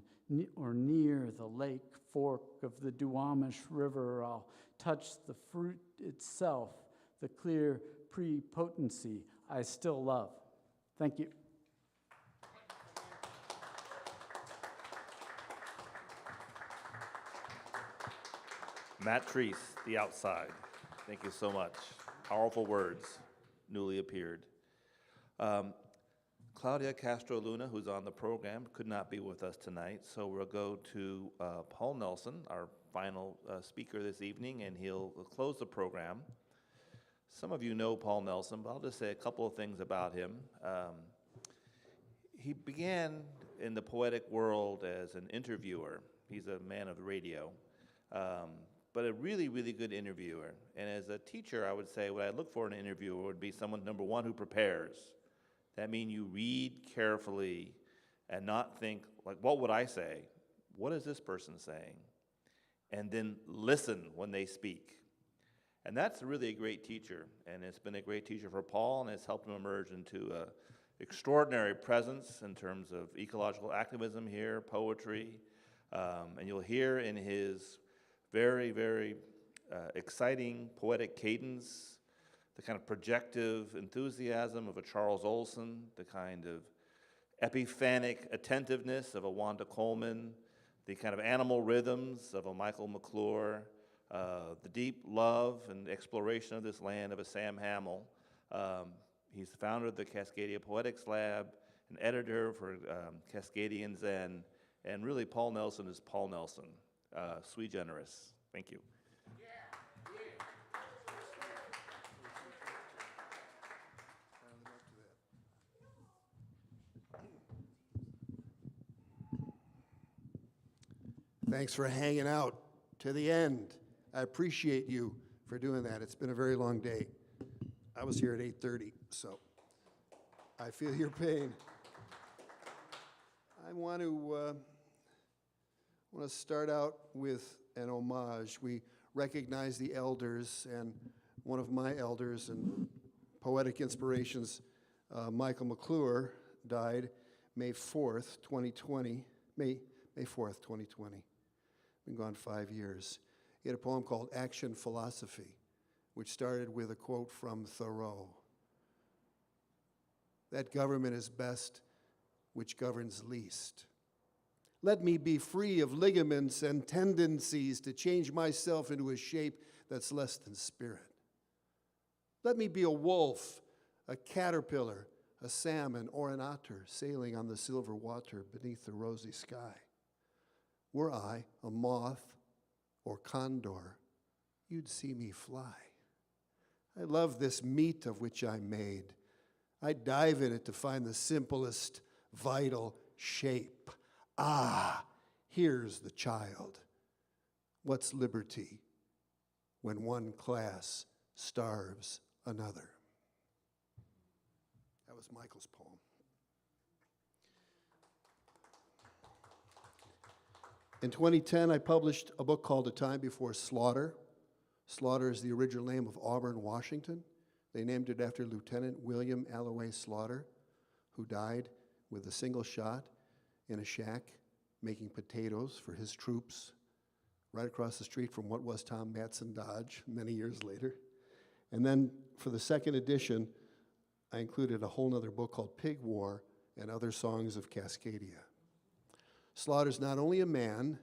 or near the lake fork of the Duwamish River. I'll touch the fruit itself, the clear prepotency I still love. Thank you. Matt Treese, The Outside. Thank you so much. Powerful words, newly appeared. Claudia Castro Luna, who's on the program, could not be with us tonight, so we'll go to Paul Nelson, our final speaker this evening, and he'll close the program. Some of you know Paul Nelson, but I'll just say a couple of things about him. He began in the poetic world as an interviewer. He's a man of the radio, but a really, really good interviewer. And as a teacher, I would say what I look for in an interviewer would be someone, number one, who prepares. That means you read carefully and not think, like, what would I say? What is this person saying? And then listen when they speak. And that's really a great teacher, and it's been a great teacher for Paul, and it's helped him emerge into an extraordinary presence in terms of ecological activism here, poetry, and you'll hear in his very, very exciting poetic cadence the kind of projective enthusiasm of a Charles Olson, the kind of epiphanic attentiveness of a Wanda Coleman, the kind of animal rhythms of a Michael McClure, the deep love and exploration of this land of a Sam Hamill. He's the founder of the Cascadia Poetics Lab, an editor for Cascadian Zen, and really Paul Nelson is Paul Nelson, sui generis. Thank you. Thanks for hanging out to the end. I appreciate you for doing that. It's been a very long day. I was here at 8:30, so I feel your pain. I want to start out with an homage. We recognize the elders, and one of my elders and poetic inspirations, Michael McClure, died May 4th, 2020. May 4th, 2020. Been gone 5 years. He had a poem called Action Philosophy, which started with a quote from Thoreau. That government is best which governs least. Let me be free of ligaments and tendencies to change myself into a shape that's less than spirit. Let me be a wolf, a caterpillar, a salmon, or an otter sailing on the silver water beneath the rosy sky. Were I a moth or condor, you'd see me fly. I love this meat of which I'm made. I dive in it to find the simplest, vital shape. Ah, here's the child. What's liberty when one class starves another? That was Michael's poem. In 2010, I published a book called A Time Before Slaughter. Slaughter is the original name of Auburn, Washington. They named it after Lieutenant William Alloway Slaughter, who died with a single shot in a shack making potatoes for his troops right across the street from what was Tom Matson Dodge many years later. And then for the second edition, I included a whole other book called Pig War and Other Songs of Cascadia. Slaughter's not only a man,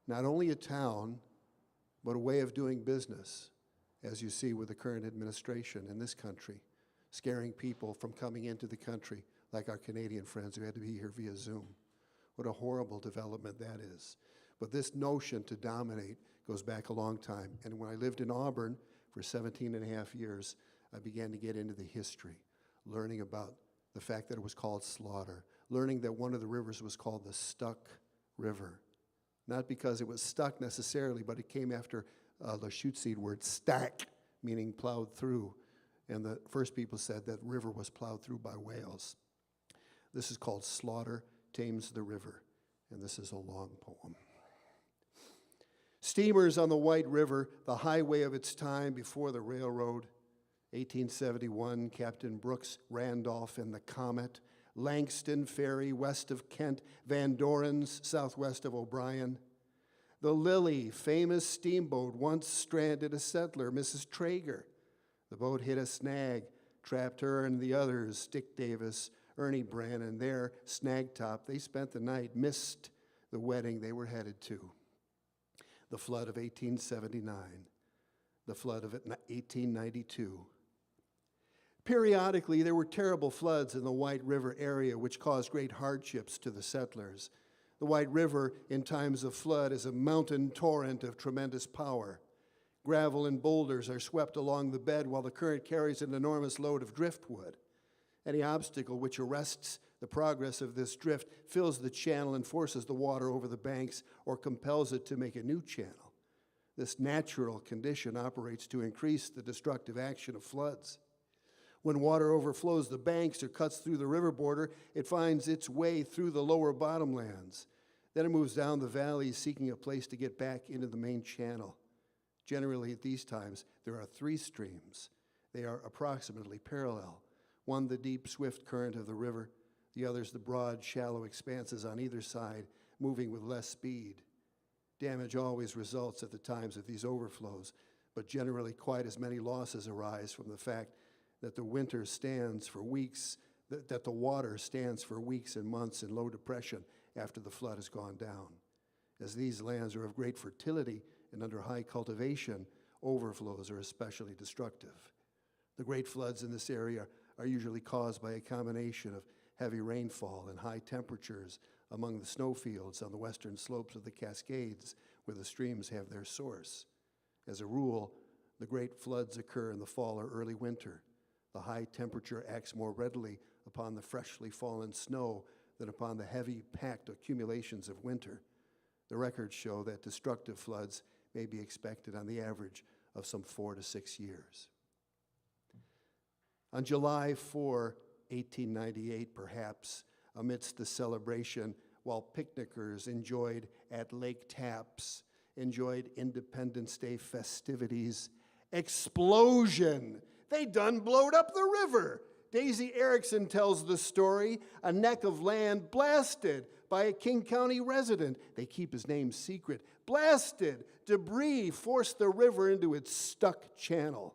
not only a town, but a way of doing business, as you see with the current administration in this country, scaring people from coming into the country, like our Canadian friends who had to be here via Zoom. What a horrible development that is. But this notion to dominate goes back a long time. And when I lived in Auburn for 17 and a half years, I began to get into the history, learning about the fact that it was called slaughter, learning that one of the rivers was called the Stuck River. Not because it was stuck necessarily, but it came after the Schutzseed word stack, meaning plowed through. And the first people said that river was plowed through by whales. This is called Slaughter Tames the River, and this is a long poem. Steamers on the White River, the highway of its time before the railroad. 1871, Captain Brooks Randolph and the Comet. Langston Ferry, west of Kent. Van Dorens, southwest of O'Brien. The Lily, famous steamboat, once stranded a settler, Mrs. Traeger. The boat hit a snag, trapped her and the others, Dick Davis, Ernie Brannon, there, snag top. They spent the night, missed the wedding they were headed to. The flood of 1879, the flood of 1892. Periodically, there were terrible floods in the White River area, which caused great hardships to the settlers. The White River, in times of flood, is a mountain torrent of tremendous power. Gravel and boulders are swept along the bed while the current carries an enormous load of driftwood. Any obstacle which arrests the progress of this drift fills the channel and forces the water over the banks or compels it to make a new channel. This natural condition operates to increase the destructive action of floods. When water overflows the banks or cuts through the river border, it finds its way through the lower bottomlands. Then it moves down the valleys, seeking a place to get back into the main channel. Generally, at these times, there are 3 streams. They are approximately parallel. One, the deep, swift current of the river. The others, the broad, shallow expanses on either side, moving with less speed. Damage always results at the times of these overflows, but generally quite as many losses arise from the fact that the winter stands for weeks, that the water stands for weeks and months in low depression after the flood has gone down. As these lands are of great fertility and under high cultivation, overflows are especially destructive. The great floods in this area are usually caused by a combination of heavy rainfall and high temperatures among the snowfields on the western slopes of the Cascades, where the streams have their source. As a rule, the great floods occur in the fall or early winter. The high temperature acts more readily upon the freshly fallen snow than upon the heavy packed accumulations of winter. The records show that destructive floods may be expected on the average of some 4 to 6 years. On July 4, 1898, perhaps, amidst the celebration, while picnickers enjoyed at Lake Tapps, enjoyed Independence Day festivities, explosion! They done blowed up the river. Daisy Erickson tells the story, a neck of land blasted by a King County resident. They keep his name secret. Blasted. Debris forced the river into its stuck channel.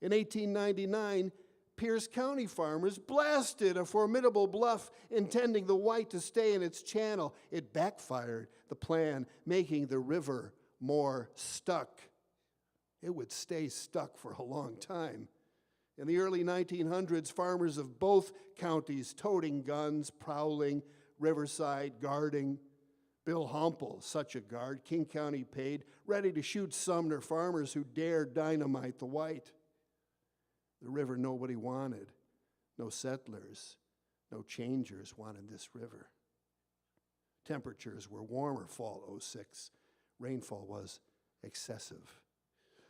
In 1899, Pierce County farmers blasted a formidable bluff intending the White to stay in its channel. It backfired, the plan making the river more stuck. It would stay stuck for a long time. In the early 1900s, farmers of both counties toting guns, prowling, riverside, guarding. Bill Humpel, such a guard, King County paid, ready to shoot Sumner farmers who dared dynamite the White. The river nobody wanted. No settlers, no changers wanted this river. Temperatures were warmer fall '06. Rainfall was excessive.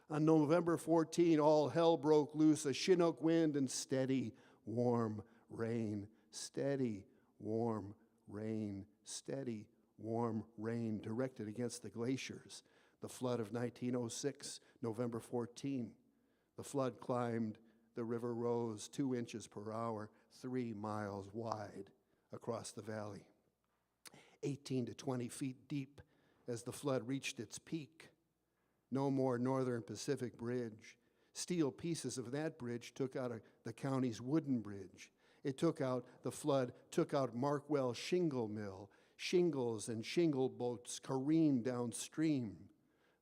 On November 14, all hell broke loose, a Chinook wind and steady, warm rain. Steady, warm rain. Steady, warm rain directed against the glaciers. The flood of 1906, November 14. The flood climbed. The river rose 2 inches per hour, 3 miles wide across the valley. 18 to 20 feet deep as the flood reached its peak. No more Northern Pacific Bridge. Steel pieces of that bridge took out the county's wooden bridge. The flood took out Markwell Shingle Mill. Shingles and shingle boats careened downstream.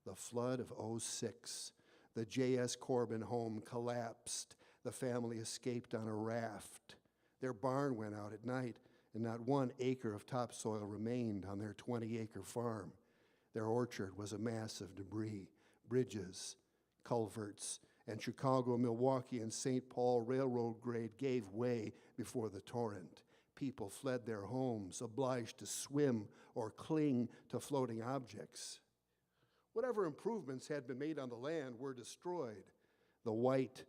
The flood of '06. The J.S. Corbin home collapsed. The family escaped on a raft. Their barn went out at night, and not 1 acre of topsoil remained on their 20-acre farm. Their orchard was a mass of debris, bridges, culverts, and Chicago, Milwaukee, and St. Paul Railroad grade gave way before the torrent. People fled their homes, obliged to swim or cling to floating objects. Whatever improvements had been made on the land were destroyed. The White,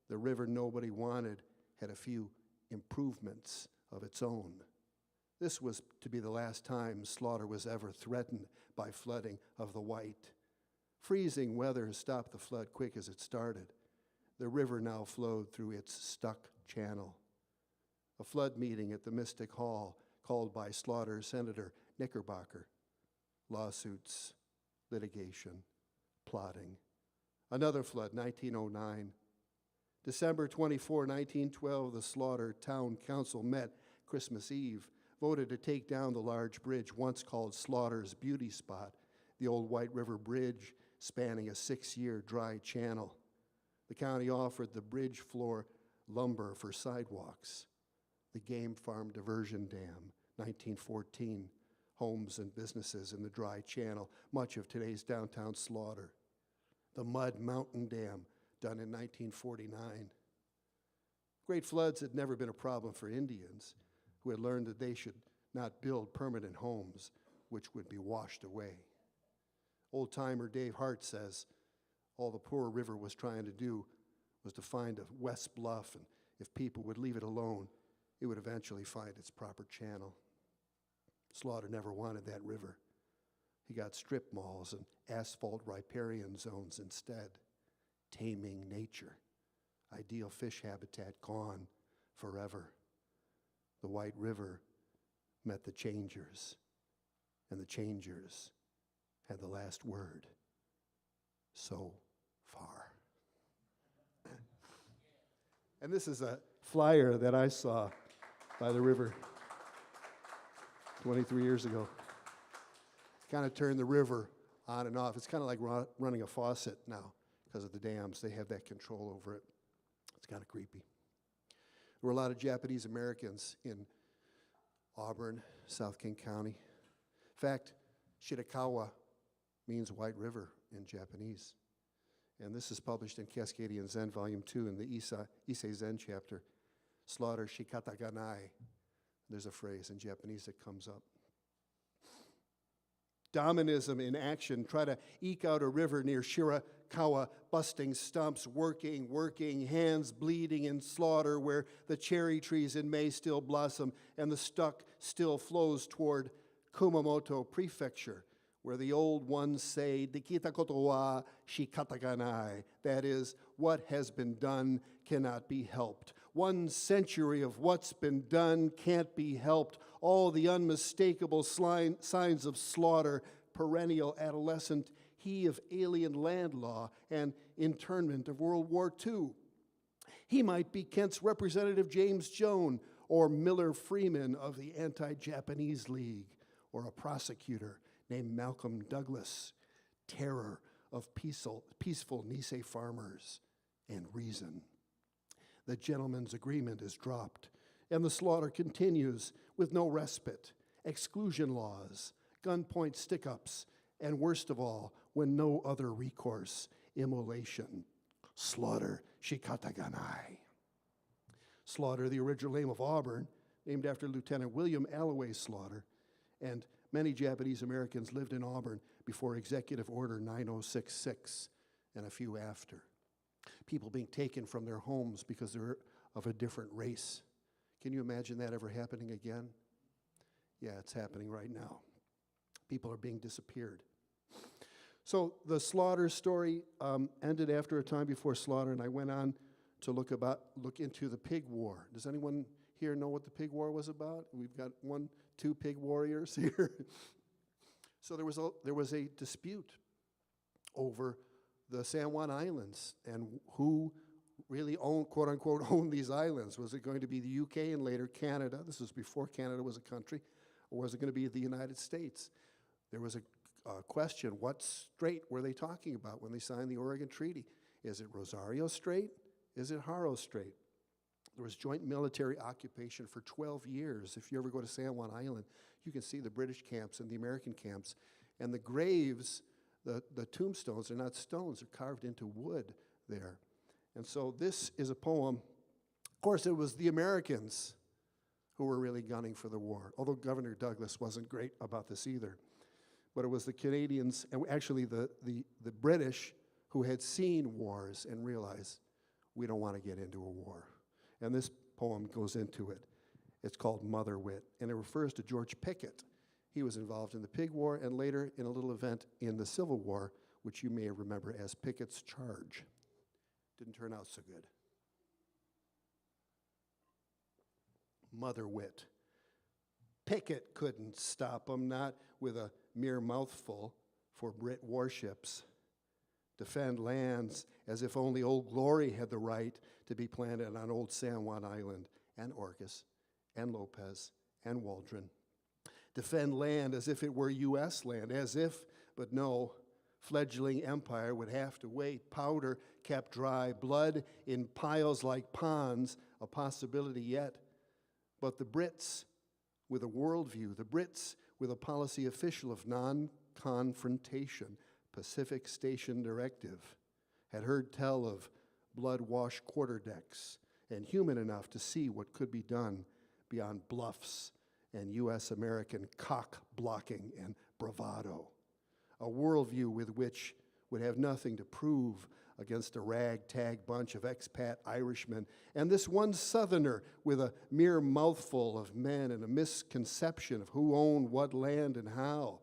the river nobody wanted, had a few improvements of its own. This was to be the last time Slaughter was ever threatened by flooding of the White. Freezing weather stopped the flood quick as it started. The river now flowed through its stuck channel. A flood meeting at the Mystic Hall called by Slaughter's Senator Knickerbocker. Lawsuits, litigation, plotting. Another flood, 1909. December 24, 1912, the Slaughter Town Council met Christmas Eve, voted to take down the large bridge once called Slaughter's Beauty Spot, the old White River Bridge spanning a 6-year dry channel. The county offered the bridge floor lumber for sidewalks. The Game Farm Diversion Dam, 1914, homes and businesses in the dry channel, much of today's downtown Slaughter. the Mud Mountain Dam, done in 1949. Great floods had never been a problem for Indians, who had learned that they should not build permanent homes, which would be washed away. Old-timer Dave Hart says all the poor river was trying to do was to find a west bluff, and if people would leave it alone, it would eventually find its proper channel. Slaughter never wanted that river. He got strip malls and asphalt riparian zones instead, taming nature. Ideal fish habitat gone forever. The White River met the changers, and the changers had the last word so far. And this is a flyer that I saw by the river 23 years ago. Kind of turned the river on and off. It's kind of like running a faucet now because of the dams. They have that control over it. It's kind of creepy. There were a lot of Japanese Americans in Auburn, South King County. In fact, Shirakawa means White River in Japanese. And this is published in Cascadian Zen, Volume 2, in the Issei Zen chapter. Slaughter shikataganai. There's a phrase in Japanese that comes up. Dominism in action. Try to eke out a river near Shirakawa, busting stumps, working, hands bleeding in slaughter, where the cherry trees in May still blossom and the stuck still flows toward Kumamoto Prefecture, where the old ones say, Dikita koto wa shikataganai. That is, what has been done cannot be helped. 1 century of what's been done can't be helped. All the unmistakable signs of slaughter, perennial adolescent he of alien land law and internment of World War II. He might be Kent's Representative James Jones or Miller Freeman of the Anti-Japanese League, or a prosecutor named Malcolm Douglas, terror of peaceful Nisei farmers and reason. The gentleman's agreement is dropped, and the slaughter continues with no respite, exclusion laws, gunpoint stick-ups, and worst of all, when no other recourse, immolation. Slaughter shikataganai. Slaughter, the original name of Auburn, named after Lieutenant William Alloway Slaughter, and many Japanese Americans lived in Auburn before Executive Order 9066 and a few after. People being taken from their homes because they're of a different race. Can you imagine that ever happening again? Yeah, it's happening right now. People are being disappeared. So the Slaughter story ended after a time before Slaughter, and I went on to look into the Pig War. Does anyone here know what the Pig War was about? We've got 2 pig warriors here. So there was a dispute over the San Juan Islands and who really owned, quote unquote, owned these islands. Was it going to be the UK and later Canada? This was before Canada was a country. Or was it going to be the United States? There was a question, what strait were they talking about when they signed the Oregon Treaty? Is it Rosario Strait? Is it Haro Strait? There was joint military occupation for 12 years. If you ever go to San Juan Island, you can see the British camps and the American camps. And the graves, the tombstones, are not stones, they're carved into wood there. And so this is a poem. Of course, it was the Americans who were really gunning for the war, although Governor Douglas wasn't great about this either. But it was the Canadians, and actually the British, who had seen wars and realized, we don't want to get into a war. And this poem goes into it. It's called Mother Wit, and it refers to George Pickett. He was involved in the Pig War and later in a little event in the Civil War, which you may remember as Pickett's Charge. Didn't turn out so good. Mother Wit. Pickett couldn't stop them, not with a mere mouthful for Brit warships. Defend lands as if only Old Glory had the right to be planted on old San Juan Island and Orcas and Lopez and Waldron. Defend land as if it were U.S. land, as if, but no, fledgling empire would have to wait. Powder kept dry, blood in piles like ponds, a possibility yet. But the Brits with a worldview, the Brits with a policy official of non-confrontation, Pacific Station Directive, had heard tell of blood-washed quarterdecks, and human enough to see what could be done beyond bluffs and U.S. American cock-blocking and bravado. A worldview with which would have nothing to prove against a ragtag bunch of expat Irishmen, and this one Southerner with a mere mouthful of men and a misconception of who owned what land and how.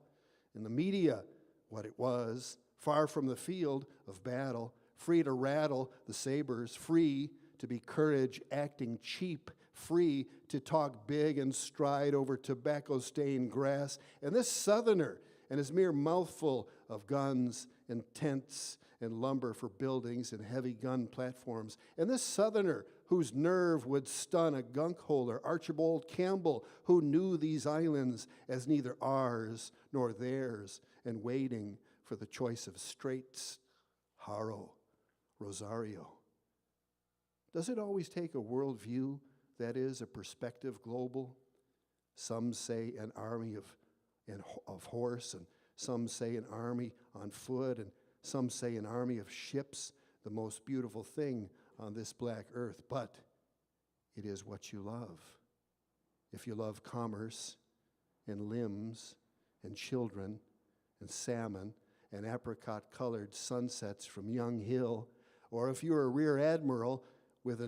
In the media, what it was, far from the field of battle, free to rattle the sabers, free to be courage acting cheap, free to talk big and stride over tobacco-stained grass. And this Southerner and his mere mouthful of guns and tents and lumber for buildings and heavy gun platforms. And this Southerner whose nerve would stun a gunk holder, Archibald Campbell, who knew these islands as neither ours nor theirs, and waiting for the choice of Straits, Haro, Rosario. Does it always take a worldview that is a perspective global? Some say an army of horse, and some say an army on foot, and some say an army of ships, the most beautiful thing on this black earth. But it is what you love. If you love commerce and limbs and children and salmon and apricot-colored sunsets from Young Hill, or if you're a rear admiral with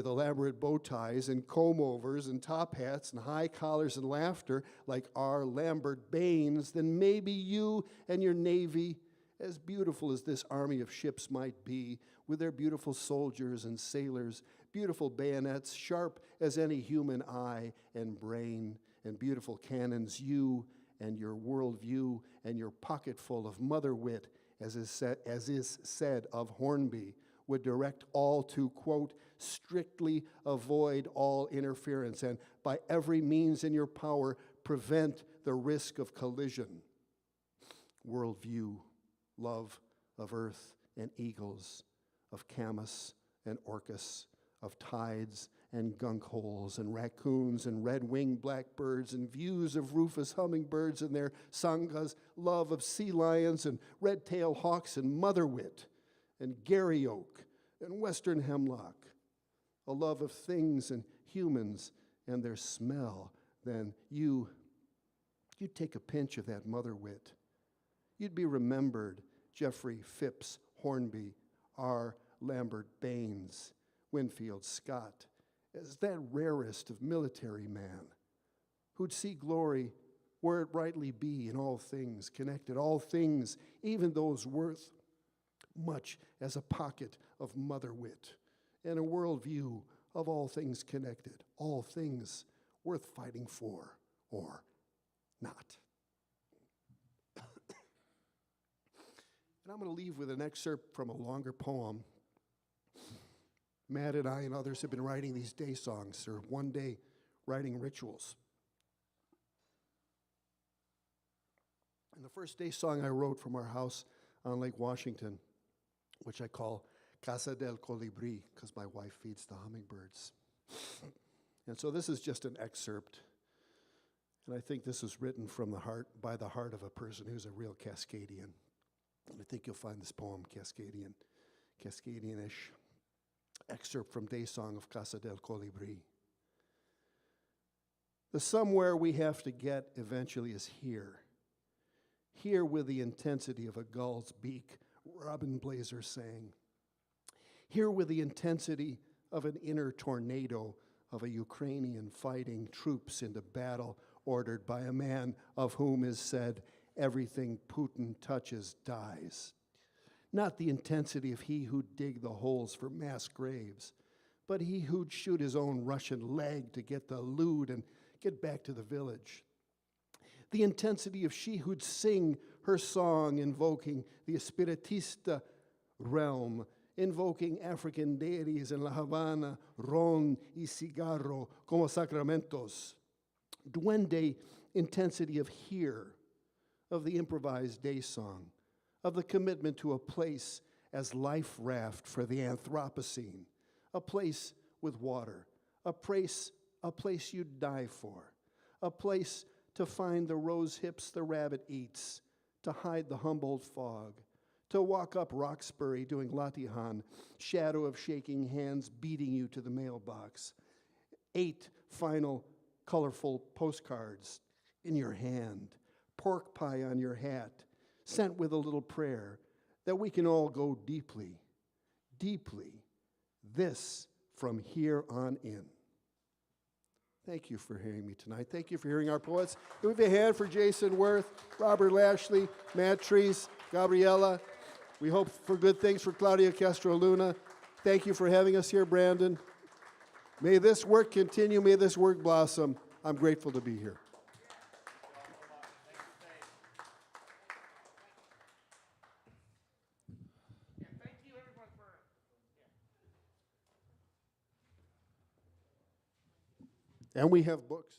elaborate bow ties and comb-overs and top hats and high collars and laughter like R. Lambert Baines, then maybe you and your Navy, as beautiful as this army of ships might be, with their beautiful soldiers and sailors, beautiful bayonets, sharp as any human eye and brain, and beautiful cannons, you and your worldview and your pocketful of mother wit, as is said of Hornby, would direct all to, quote, strictly avoid all interference and by every means in your power prevent the risk of collision. Worldview, love of earth and eagles, of camas and orcas, of tides and gunk holes and raccoons and red-winged blackbirds and views of rufous hummingbirds and their sangas, love of sea lions and red-tailed hawks and motherwit and Gary oak and western hemlock, a love of things and humans and their smell, then you'd take a pinch of that motherwit. You'd be remembered, Jeffrey Phipps Hornby, R. Lambert Baines, Winfield Scott, as that rarest of military man who'd see glory where it rightly be in all things, connected, all things, even those worth much as a pocket of mother wit, and a worldview of all things connected, all things worth fighting for or not. And I'm going to leave with an excerpt from a longer poem. Matt and I and others have been writing these day songs, or one-day writing rituals. And the first day song I wrote from our house on Lake Washington, which I call Casa del Colibri, because my wife feeds the hummingbirds. And so this is just an excerpt. And I think this was written from the heart, by the heart of a person who's a real Cascadian. And I think you'll find this poem Cascadian-ish. Excerpt from Day Song of Casa del Colibri. The somewhere we have to get eventually is here. Here with the intensity of a gull's beak, Robin Blazer sang. Here with the intensity of an inner tornado of a Ukrainian fighting troops into battle ordered by a man of whom is said, everything Putin touches dies. Not the intensity of he who'd dig the holes for mass graves, but he who'd shoot his own Russian leg to get the loot and get back to the village. The intensity of she who'd sing her song invoking the espiritista realm, invoking African deities in La Habana, ron y cigarro como sacramentos. Duende intensity of here, of the improvised day song, of the commitment to a place as life raft for the Anthropocene, a place with water, a place you'd die for, a place to find the rose hips the rabbit eats, to hide the Humboldt fog, to walk up Roxbury doing Latihan, shadow of shaking hands beating you to the mailbox. 8 final colorful postcards in your hand, pork pie on your hat, sent with a little prayer that we can all go deeply, deeply, this from here on in. Thank you for hearing me tonight. Thank you for hearing our poets. Give me a hand for Jason Worth, Robert Lashley, Matt Treese, Gabriella. We hope for good things for Claudia Castro Luna. Thank you for having us here, Brandon. May this work continue. May this work blossom. I'm grateful to be here. Thank you, everyone, for. And we have books.